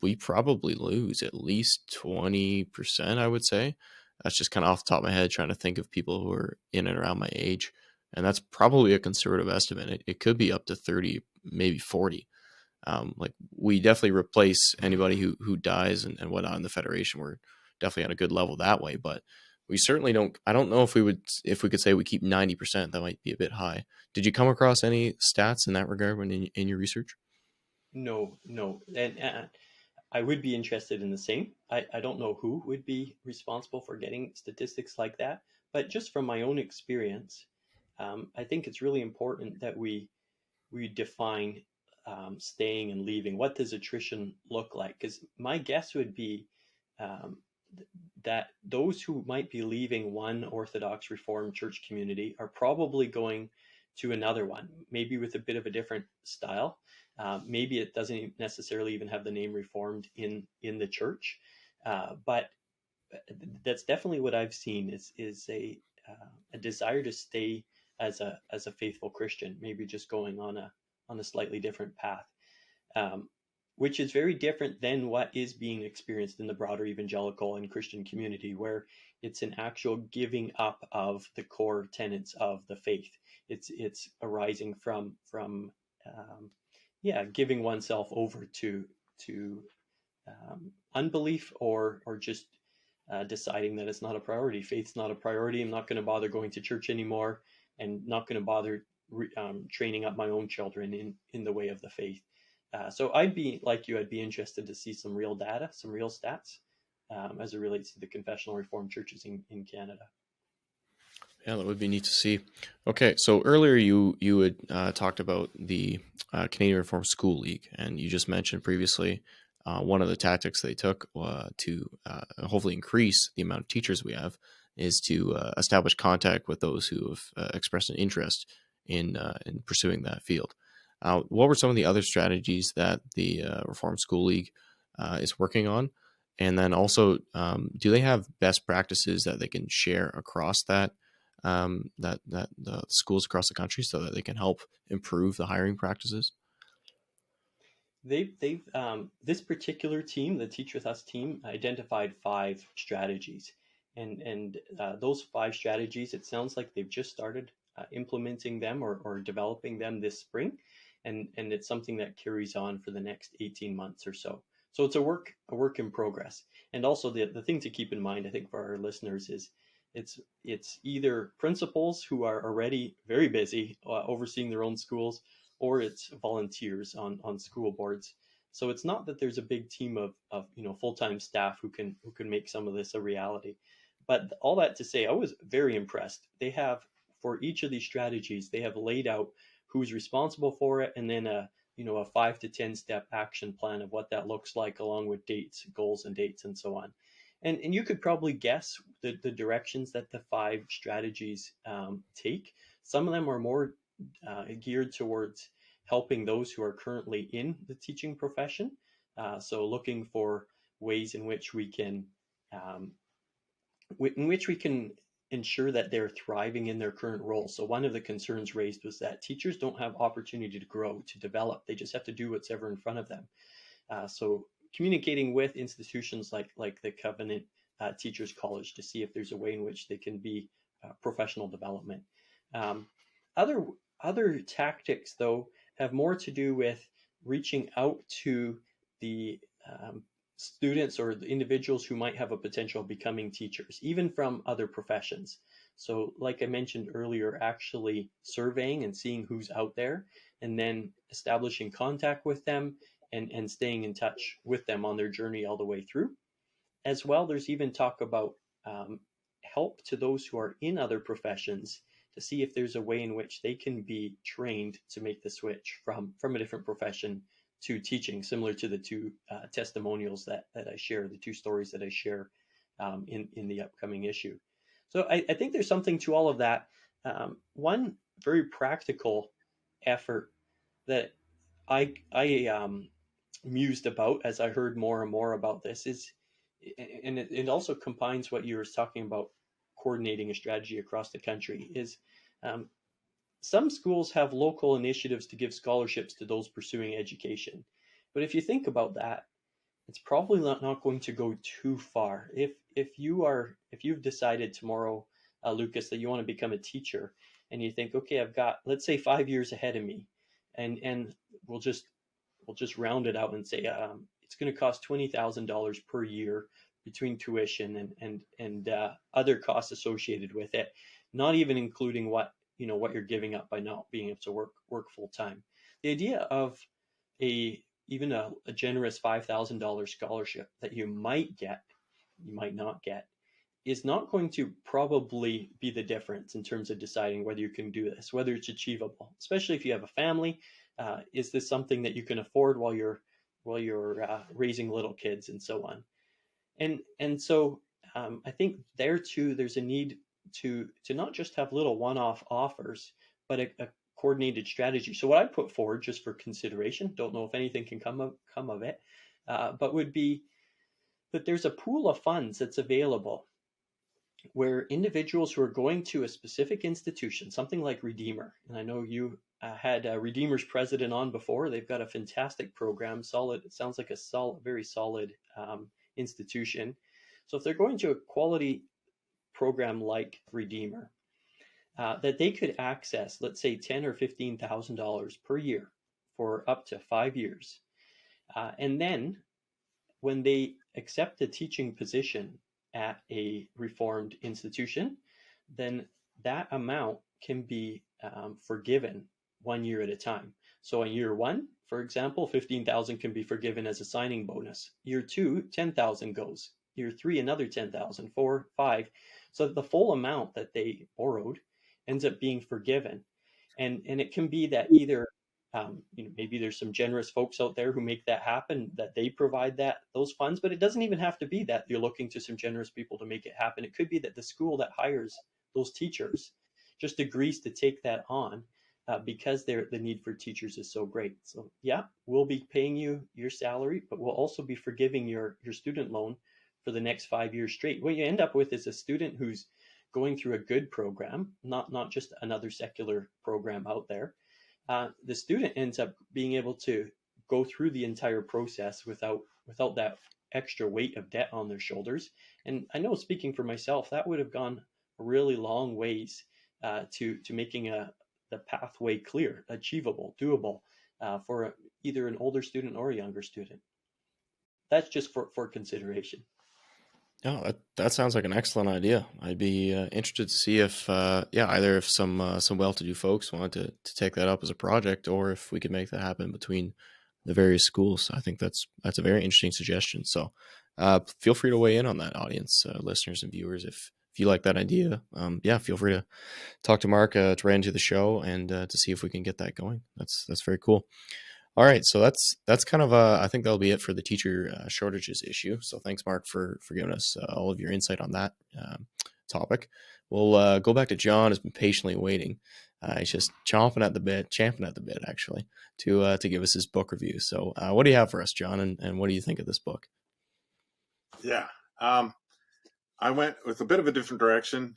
we probably lose at least 20%, I would say. That's just kind of off the top of my head, trying to think of people who are in and around my age. And that's probably a conservative estimate. It could be up to 30, maybe 40. Like, we definitely replace anybody who dies and whatnot in the Federation. We're definitely on a good level that way, but we certainly don't. I don't know if we could say we keep 90%. That might be a bit high. Did you come across any stats in that regard when in your research? No. And I would be interested in the same. I don't know who would be responsible for getting statistics like that, but just from my own experience, I think it's really important that we we define staying and leaving. What does attrition look like? Because my guess would be um, that those who might be leaving one Orthodox Reformed church community are probably going to another one, maybe with a bit of a different style. Maybe it doesn't necessarily even have the name Reformed in the church, but that's definitely what I've seen is a desire to stay as a faithful Christian, maybe just going on a slightly different path, which is very different than what is being experienced in the broader evangelical and Christian community, where it's an actual giving up of the core tenets of the faith. It's arising from giving oneself over to unbelief or just deciding that it's not a priority. Faith's not a priority. I'm not going to bother going to church anymore, and not going to bother training up my own children in the way of the faith. So I'd be like you. I'd be interested to see some real data, some real stats, as it relates to the confessional Reformed churches in Canada. Yeah, that would be neat to see. Okay, so earlier you had talked about the Canadian Reformed School League, and you just mentioned previously one of the tactics they took to hopefully increase the amount of teachers we have is to establish contact with those who have expressed an interest in pursuing that field. What were some of the other strategies that the Reformed School League is working on? And then also, do they have best practices that they can share across that the schools across the country so that they can help improve the hiring practices? They've this particular team, the Teach With Us team, identified 5 strategies, and those 5 strategies, it sounds like they've just started implementing them or developing them this spring, and it's something that carries on for the next 18 months or so. So it's a work in progress. And also the thing to keep in mind, I think, for our listeners is it's either principals who are already very busy overseeing their own schools, or it's volunteers on school boards. So it's not that there's a big team of full-time staff who can make some of this a reality. But all that to say, I was very impressed. They have, for each of these strategies, they have laid out who's responsible for it, and then a 5 to 10 step action plan of what that looks like, along with dates, goals and dates, and so on. And you could probably guess the directions that the 5 strategies take. Some of them are more geared towards helping those who are currently in the teaching profession. So looking for ways in which we can ensure that they're thriving in their current role. So one of the concerns raised was that teachers don't have opportunity to grow, to develop. They just have to do what's ever in front of them. So communicating with institutions like the Covenant Teachers College to see if there's a way in which they can be professional development. Other tactics, though, have more to do with reaching out to the students or the individuals who might have a potential of becoming teachers, even from other professions. So like I mentioned earlier, actually surveying and seeing who's out there, and then establishing contact with them and staying in touch with them on their journey all the way through. As well, there's even talk about help to those who are in other professions to see if there's a way in which they can be trained to make the switch from a different profession to teaching, similar to the 2 testimonials that I share, the 2 stories that I share in the upcoming issue. So I think there's something to all of that. One very practical effort that I mused about as I heard more and more about this is, and it also combines what you were talking about, coordinating a strategy across the country, is some schools have local initiatives to give scholarships to those pursuing education. But if you think about that, it's probably not going to go too far. If you've decided tomorrow, Lucas, that you want to become a teacher, and you think, okay, I've got, let's say, 5 years ahead of me, and we'll just round it out and say it's going to cost $20,000 per year between tuition and other costs associated with it, not even including what you're giving up by not being able to work full time. The idea of even a generous $5,000 scholarship that you might get, you might not get, is not going to probably be the difference in terms of deciding whether you can do this, whether it's achievable, especially if you have a family. Is this something that you can afford while you're raising little kids and so on? So I think there too, there's a need to not just have little one-off offers, but a coordinated strategy. So what I put forward just for consideration, don't know if anything can come of it, but would be that there's a pool of funds that's available where individuals who are going to a specific institution, something like Redeemer, and I know you had Redeemer's president on before. They've got a fantastic program, solid. It sounds like a very solid institution. So if they're going to a quality program like Redeemer, that they could access, let's say, $10,000 or $15,000 per year for up to 5 years, and then when they accept a teaching position at a reformed institution, then that amount can be forgiven 1 year at a time. So in year one, for example, 15,000 can be forgiven as a signing bonus. Year two, 10,000 goes. Year three, another 10,000, 4, 5. So the full amount that they borrowed ends up being forgiven. And it can be that either maybe there's some generous folks out there who make that happen, that they provide those funds, but it doesn't even have to be that you're looking to some generous people to make it happen. It could be that the school that hires those teachers just agrees to take that on because the need for teachers is so great. So yeah, we'll be paying you your salary, but we'll also be forgiving your student loan for the next 5 years straight. What you end up with is a student who's going through a good program, not just another secular program out there. The student ends up being able to go through the entire process without that extra weight of debt on their shoulders. And I know, speaking for myself, that would have gone a really long ways to making the pathway clear, achievable, doable for either an older student or a younger student. That's just for consideration. Oh, that sounds like an excellent idea. I'd be interested to see if, either if some well-to-do folks wanted to take that up as a project, or if we could make that happen between the various schools. I think that's a very interesting suggestion. So feel free to weigh in on that, audience, listeners and viewers. If you like that idea, feel free to talk to Mark to write into the show and to see if we can get that going. That's very cool. All right, so that's kind of I think that'll be it for the teacher shortages issue. So thanks, Mark, for giving us all of your insight on that topic. We'll go back to Jon, who's been patiently waiting. He's just champing at the bit, actually, to give us his book review. So what do you have for us, Jon, and what do you think of this book? Yeah, I went with a bit of a different direction.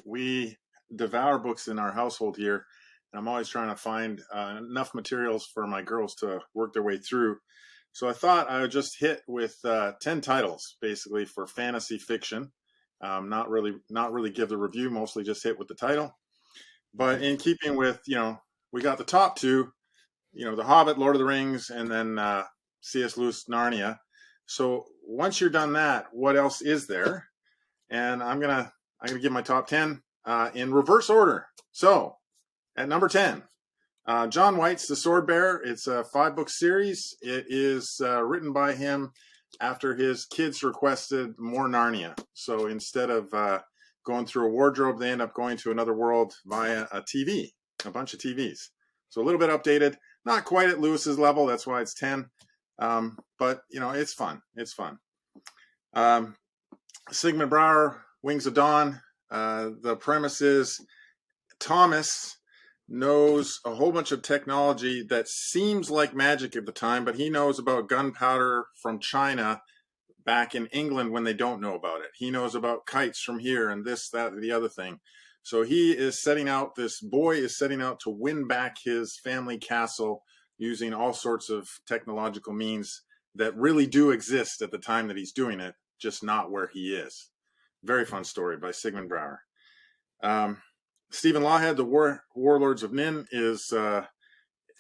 We devour books in our household here. I'm always trying to find enough materials for my girls to work their way through. So I thought I would just hit with 10 titles, basically, for fantasy fiction. Not really give the review, mostly just hit with the title. But in keeping with, we got the top two, The Hobbit, Lord of the Rings, and then C.S. Lewis Narnia. So once you're done that, what else is there? And I'm gonna give my top 10 in reverse order. So at number 10, John White's The Swordbearer. It's a 5-book series. It is written by him after his kids requested more Narnia. So instead of going through a wardrobe, they end up going to another world via a TV, a bunch of TVs. So a little bit updated, not quite at Lewis's level. That's why it's 10. But, it's fun. It's fun. Sigmund Brouwer, Wings of Dawn. The premise is Thomas knows a whole bunch of technology that seems like magic at the time, but he knows about gunpowder from China back in England when they don't know about it. He knows about kites from here and this, that, the other thing. So this boy is setting out to win back his family castle using all sorts of technological means that really do exist at the time that he's doing it, just not where he is. Very fun story by Sigmund Brouwer. Stephen Lawhead, The Warlords of Nin, is a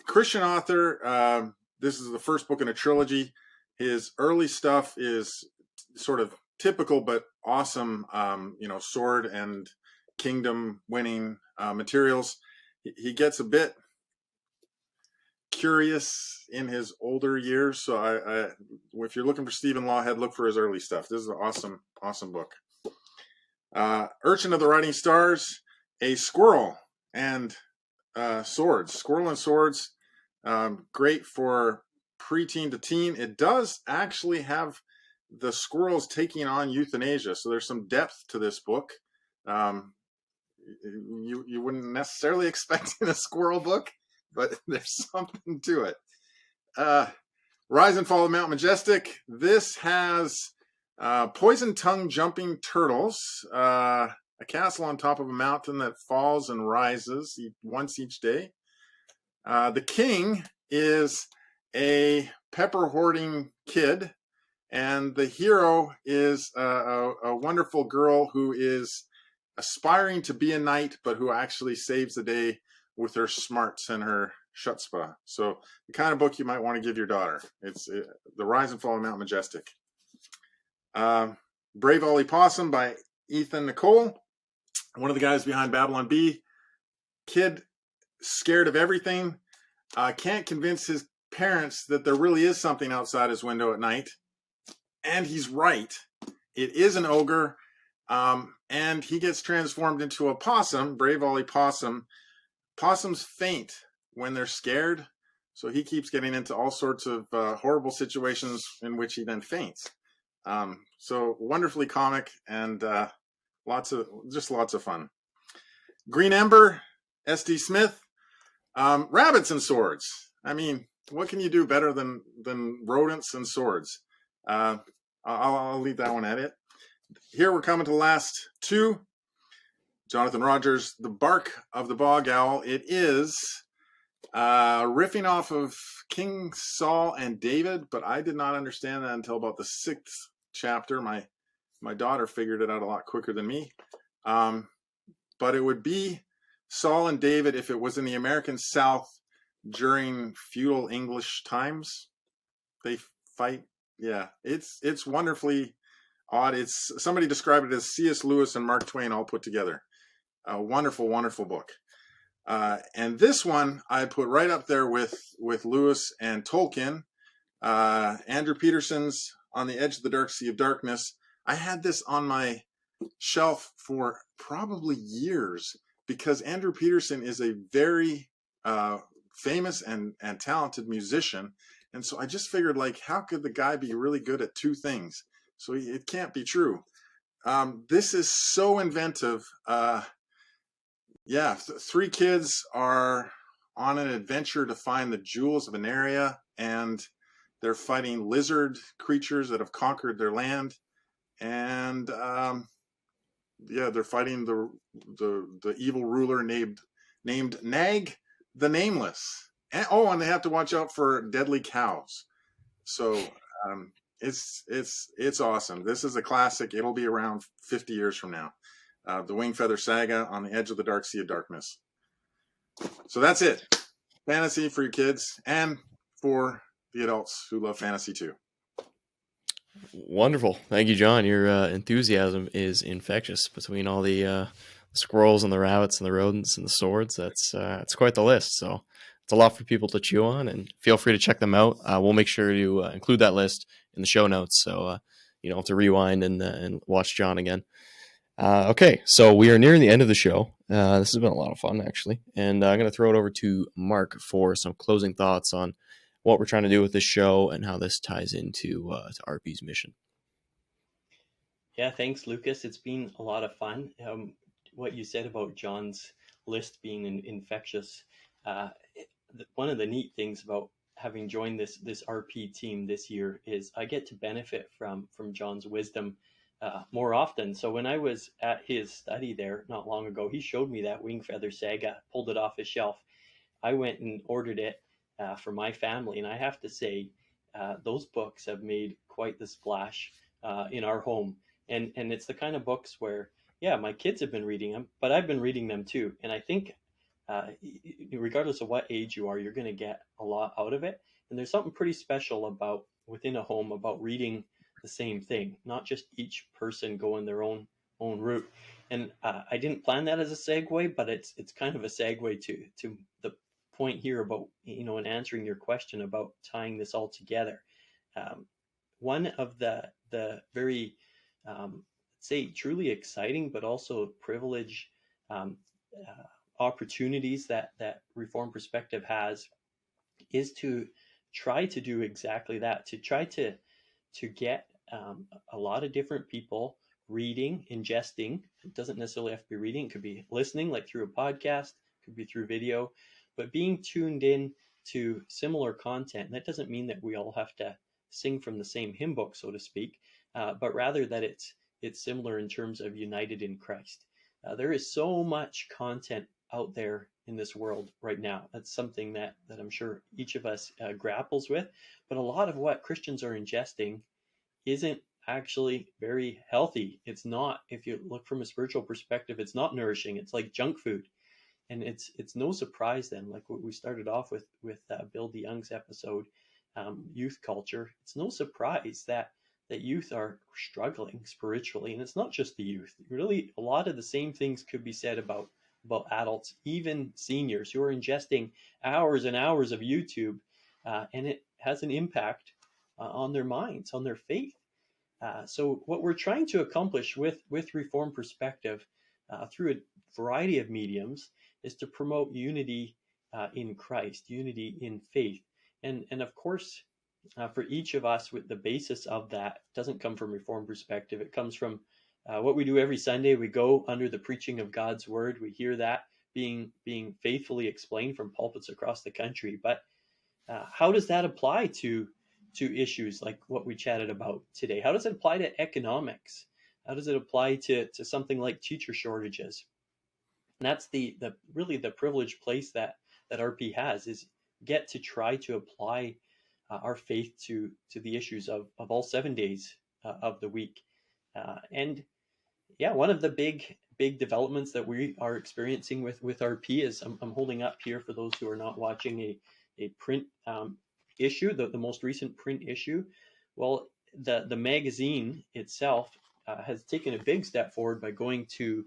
Christian author. This is the first book in a trilogy. His early stuff is sort of typical but awesome, sword and kingdom winning materials. He gets a bit curious in his older years. So if you're looking for Stephen Lawhead, look for his early stuff. This is an awesome book. Urchin of the Riding Stars, a squirrel and swords. Squirrel and swords, great for preteen to teen. It does actually have the squirrels taking on euthanasia, so there's some depth to this book. You wouldn't necessarily expect in a squirrel book, but there's something to it. Rise and Fall of Mount Majestic. This has poison tongue jumping turtles, a castle on top of a mountain that falls and rises once each day. The king is a pepper hoarding kid, and the hero is a wonderful girl who is aspiring to be a knight, but who actually saves the day with her smarts and her chutzpah. So the kind of book you might want to give your daughter. It's The Rise and Fall of Mount Majestic. Brave Ollie Possum by Ethan Nicole, one of the guys behind Babylon Bee. Kid scared of everything, can't convince his parents that there really is something outside his window at night, and he's right. It is an ogre, and he gets transformed into a possum, Brave Ollie Possum. Possums faint when they're scared, so he keeps getting into all sorts of horrible situations in which he then faints. So wonderfully comic and lots of fun. Green Ember, S.D. Smith, rabbits and swords. I mean, what can you do better than rodents and swords? I'll leave that one at it. Here we're coming to the last two. Jonathan Rogers, The Bark of the Bog Owl. It is riffing off of King Saul and David, but I did not understand that until about the 6th chapter. My daughter figured it out a lot quicker than me. But it would be Saul and David if it was in the American South during feudal English times. They fight. Yeah, it's wonderfully odd. It's somebody described it as C.S. Lewis and Mark Twain all put together. A wonderful, wonderful book. And this one I put right up there with Lewis and Tolkien. Andrew Peterson's On the Edge of the Dark Sea of Darkness. I had this on my shelf for probably years because Andrew Peterson is a very famous and talented musician. And so I just figured, like, how could the guy be really good at two things? So it can't be true. This is so inventive. Three kids are on an adventure to find the jewels of an area, and they're fighting lizard creatures that have conquered their land. And they're fighting the evil ruler named Nag the Nameless. And they have to watch out for deadly cows. So it's awesome. This is a classic. It'll be around 50 years from now. The Wingfeather Saga, On the Edge of the Dark Sea of Darkness. So that's it. Fantasy for your kids and for the adults who love fantasy too. Wonderful. Thank you, John. Your enthusiasm is infectious between all the squirrels and the rabbits and the rodents and the swords. It's quite the list. So it's a lot for people to chew on, and feel free to check them out. We'll make sure to include that list in the show notes, so you don't have to rewind and watch John again. Okay, so we are nearing the end of the show. This has been a lot of fun, actually, and I'm going to throw it over to Mark for some closing thoughts on what we're trying to do with this show and how this ties into to RP's mission. Yeah, thanks, Lucas. It's been a lot of fun. What you said about John's list being infectious. One of the neat things about having joined this RP team this year is I get to benefit from John's wisdom more often. So when I was at his study there not long ago, he showed me that Wingfeather Saga, pulled it off his shelf. I went and ordered it for my family, and I have to say those books have made quite the splash in our home. And it's the kind of books where, yeah, my kids have been reading them, but I've been reading them too. And I think regardless of what age you are, you're going to get a lot out of it. And there's something pretty special about within a home about reading the same thing, not just each person going their own route. And I didn't plan that as a segue, but it's kind of a segue to the point here about, in answering your question about tying this all together. One of the very say, truly exciting, but also privilege um, opportunities that Reformed Perspective has is to try to do exactly that, to try to get a lot of different people reading, ingesting. It doesn't necessarily have to be reading. It could be listening, like through a podcast, it could be through video, but being tuned in to similar content. And that doesn't mean that we all have to sing from the same hymn book, so to speak, but rather that it's similar in terms of united in Christ. There is so much content out there in this world right now. That's something that I'm sure each of us grapples with. But a lot of what Christians are ingesting isn't actually very healthy. It's not, if you look from a spiritual perspective, it's not nourishing. It's like junk food. And it's no surprise then, like what we started off with Bill DeYoung's episode, youth culture. It's no surprise that youth are struggling spiritually. And it's not just the youth. Really, a lot of the same things could be said about adults, even seniors who are ingesting hours and hours of YouTube, and it has an impact on their minds, on their faith. So what we're trying to accomplish with Reformed Perspective through a variety of mediums is to promote unity in Christ, unity in faith. And of course, for each of us, with the basis of that doesn't come from Reformed Perspective. It comes from what we do every Sunday. We go under the preaching of God's word. We hear that being faithfully explained from pulpits across the country. But how does that apply to issues like what we chatted about today? How does it apply to economics? How does it apply to something like teacher shortages? And that's the really the privileged place that RP has, is get to try to apply our faith to the issues of all 7 days of the week. And yeah, one of the big developments that we are experiencing with RP is I'm holding up here, for those who are not watching, a print issue, the most recent print issue. Well, the magazine itself has taken a big step forward by going to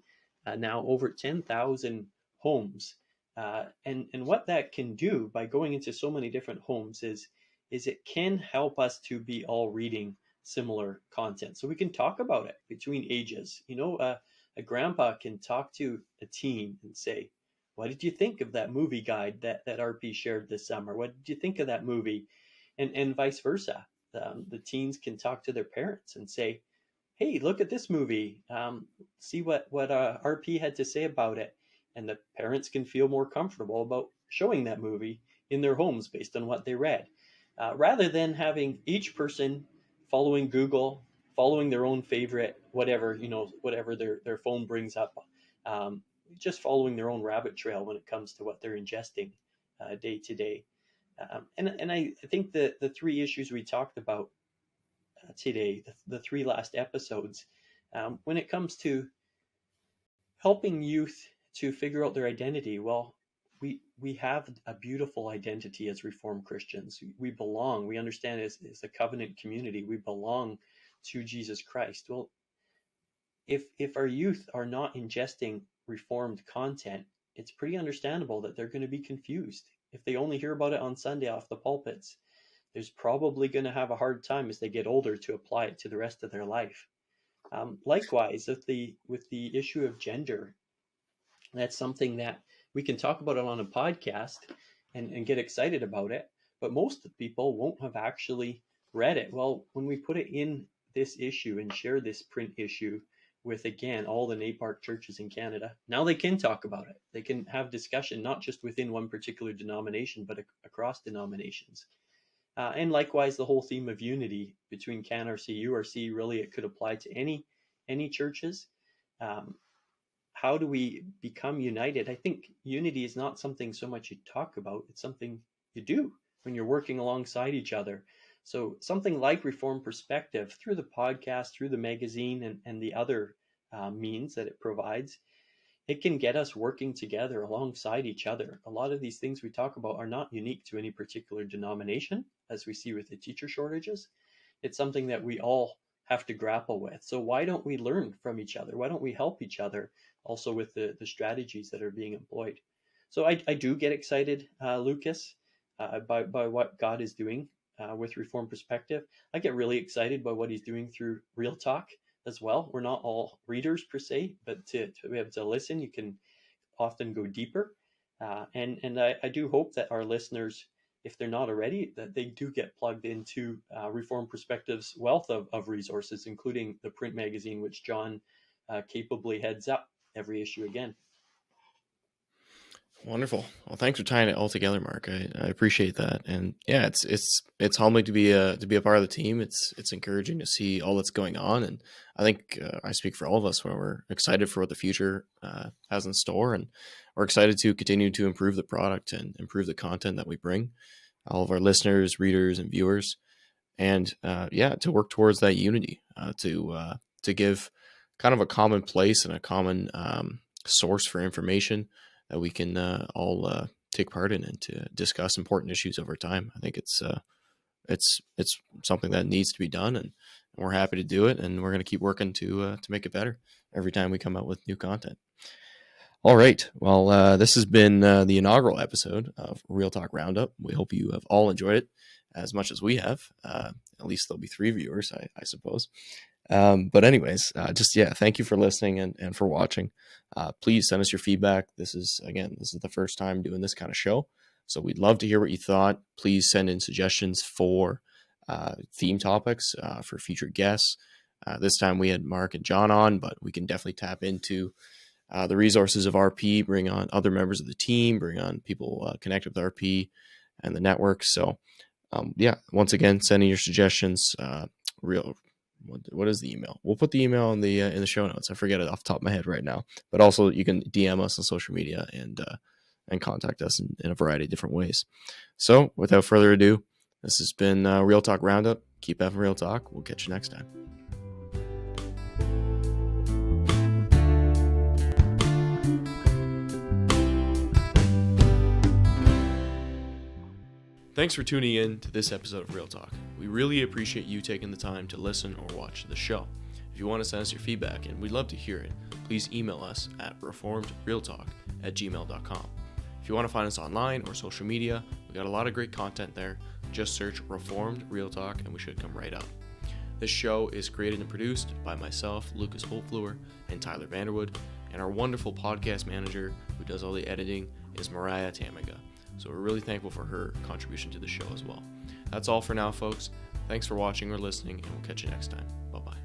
now over 10,000 homes. And what that can do by going into so many different homes is it can help us to be all reading similar content. So we can talk about it between ages. You know, a grandpa can talk to a teen and say, what did you think of that movie guide that RP shared this summer? What did you think of that movie? And vice versa. The teens can talk to their parents and say, hey, look at this movie. See what RP had to say about it. And the parents can feel more comfortable about showing that movie in their homes based on what they read. Rather than having each person following Google, following their own favorite, whatever their phone brings up, just following their own rabbit trail when it comes to what they're ingesting day to day. And I think the three issues we talked about today, the three last episodes, when it comes to helping youth to figure out their identity, well, we have a beautiful identity as Reformed Christians. We belong. We understand as a covenant community, we belong to Jesus Christ. Well, if our youth are not ingesting Reformed content, it's pretty understandable that they're going to be confused. If they only hear about it on Sunday off the pulpits, there's probably going to have a hard time as they get older to apply it to the rest of their life. Likewise, with the issue of gender, that's something that we can talk about it on a podcast and get excited about it, but most people won't have actually read it. Well, when we put it in this issue and share this print issue with, again, all the NAPARC churches in Canada, now they can talk about it. They can have discussion, not just within one particular denomination, but across denominations. And likewise, the whole theme of unity between CanRC, URC, really it could apply to any churches. How do we become united? I think unity is not something so much you talk about, it's something you do when you're working alongside each other. So something like Reformed Perspective, through the podcast, through the magazine, and the other means that it provides, it can get us working together alongside each other. A lot of these things we talk about are not unique to any particular denomination, as we see with the teacher shortages. It's something that we all have to grapple with. So why don't we learn from each other? Why don't we help each other also with the strategies that are being employed? So I do get excited, Lucas, by what God is doing with Reformed Perspective. I get really excited by what he's doing through Real Talk. as well. We're not all readers per se, but to be able to listen, you can often go deeper. And I do hope that our listeners, if they're not already, that they do get plugged into Reformed Perspective's wealth of resources, including the print magazine, which Jon capably heads up every issue again. Wonderful. Well, thanks for tying it all together, Mark. I appreciate that. And yeah, it's humbling to be a part of the team. It's encouraging to see all that's going on, and I think I speak for all of us when we're excited for what the future has in store, and we're excited to continue to improve the product and improve the content that we bring all of our listeners, readers, and viewers, and to work towards that unity, to give kind of a common place and a common source for information that we can all take part in, and to discuss important issues over time. I think it's something that needs to be done, and we're happy to do it, and we're going to keep working to make it better every time we come out with new content. All right. Well, this has been the inaugural episode of Real Talk Roundup. We hope you have all enjoyed it as much as we have. At least there'll be 3 viewers, I suppose. But anyways, thank you for listening and for watching. Please send us your feedback. This is the first time doing this kind of show, so we'd love to hear what you thought. Please send in suggestions for theme topics for future guests. This time we had Mark and Jon on, but we can definitely tap into the resources of RP, bring on other members of the team, bring on people connected with RP and the network. So once again, send in your suggestions. What is the email? We'll put the email in the show notes. I forget it off the top of my head right now. But also you can DM us on social media and contact us in a variety of different ways. So without further ado, this has been Real Talk Roundup. Keep having real talk. We'll catch you next time. Thanks for tuning in to this episode of Real Talk. We really appreciate you taking the time to listen or watch the show. If you want to send us your feedback, and we'd love to hear it, please email us at reformedrealtalk@gmail.com. If you want to find us online or social media, we got a lot of great content there. Just search Reformed Real Talk and we should come right up. This show is created and produced by myself, Lucas Holtfluer, and Tyler Vanderwood, and our wonderful podcast manager who does all the editing is Mariah Tamiga. So we're really thankful for her contribution to the show as well. That's all for now, folks. Thanks for watching or listening, and we'll catch you next time. Bye-bye.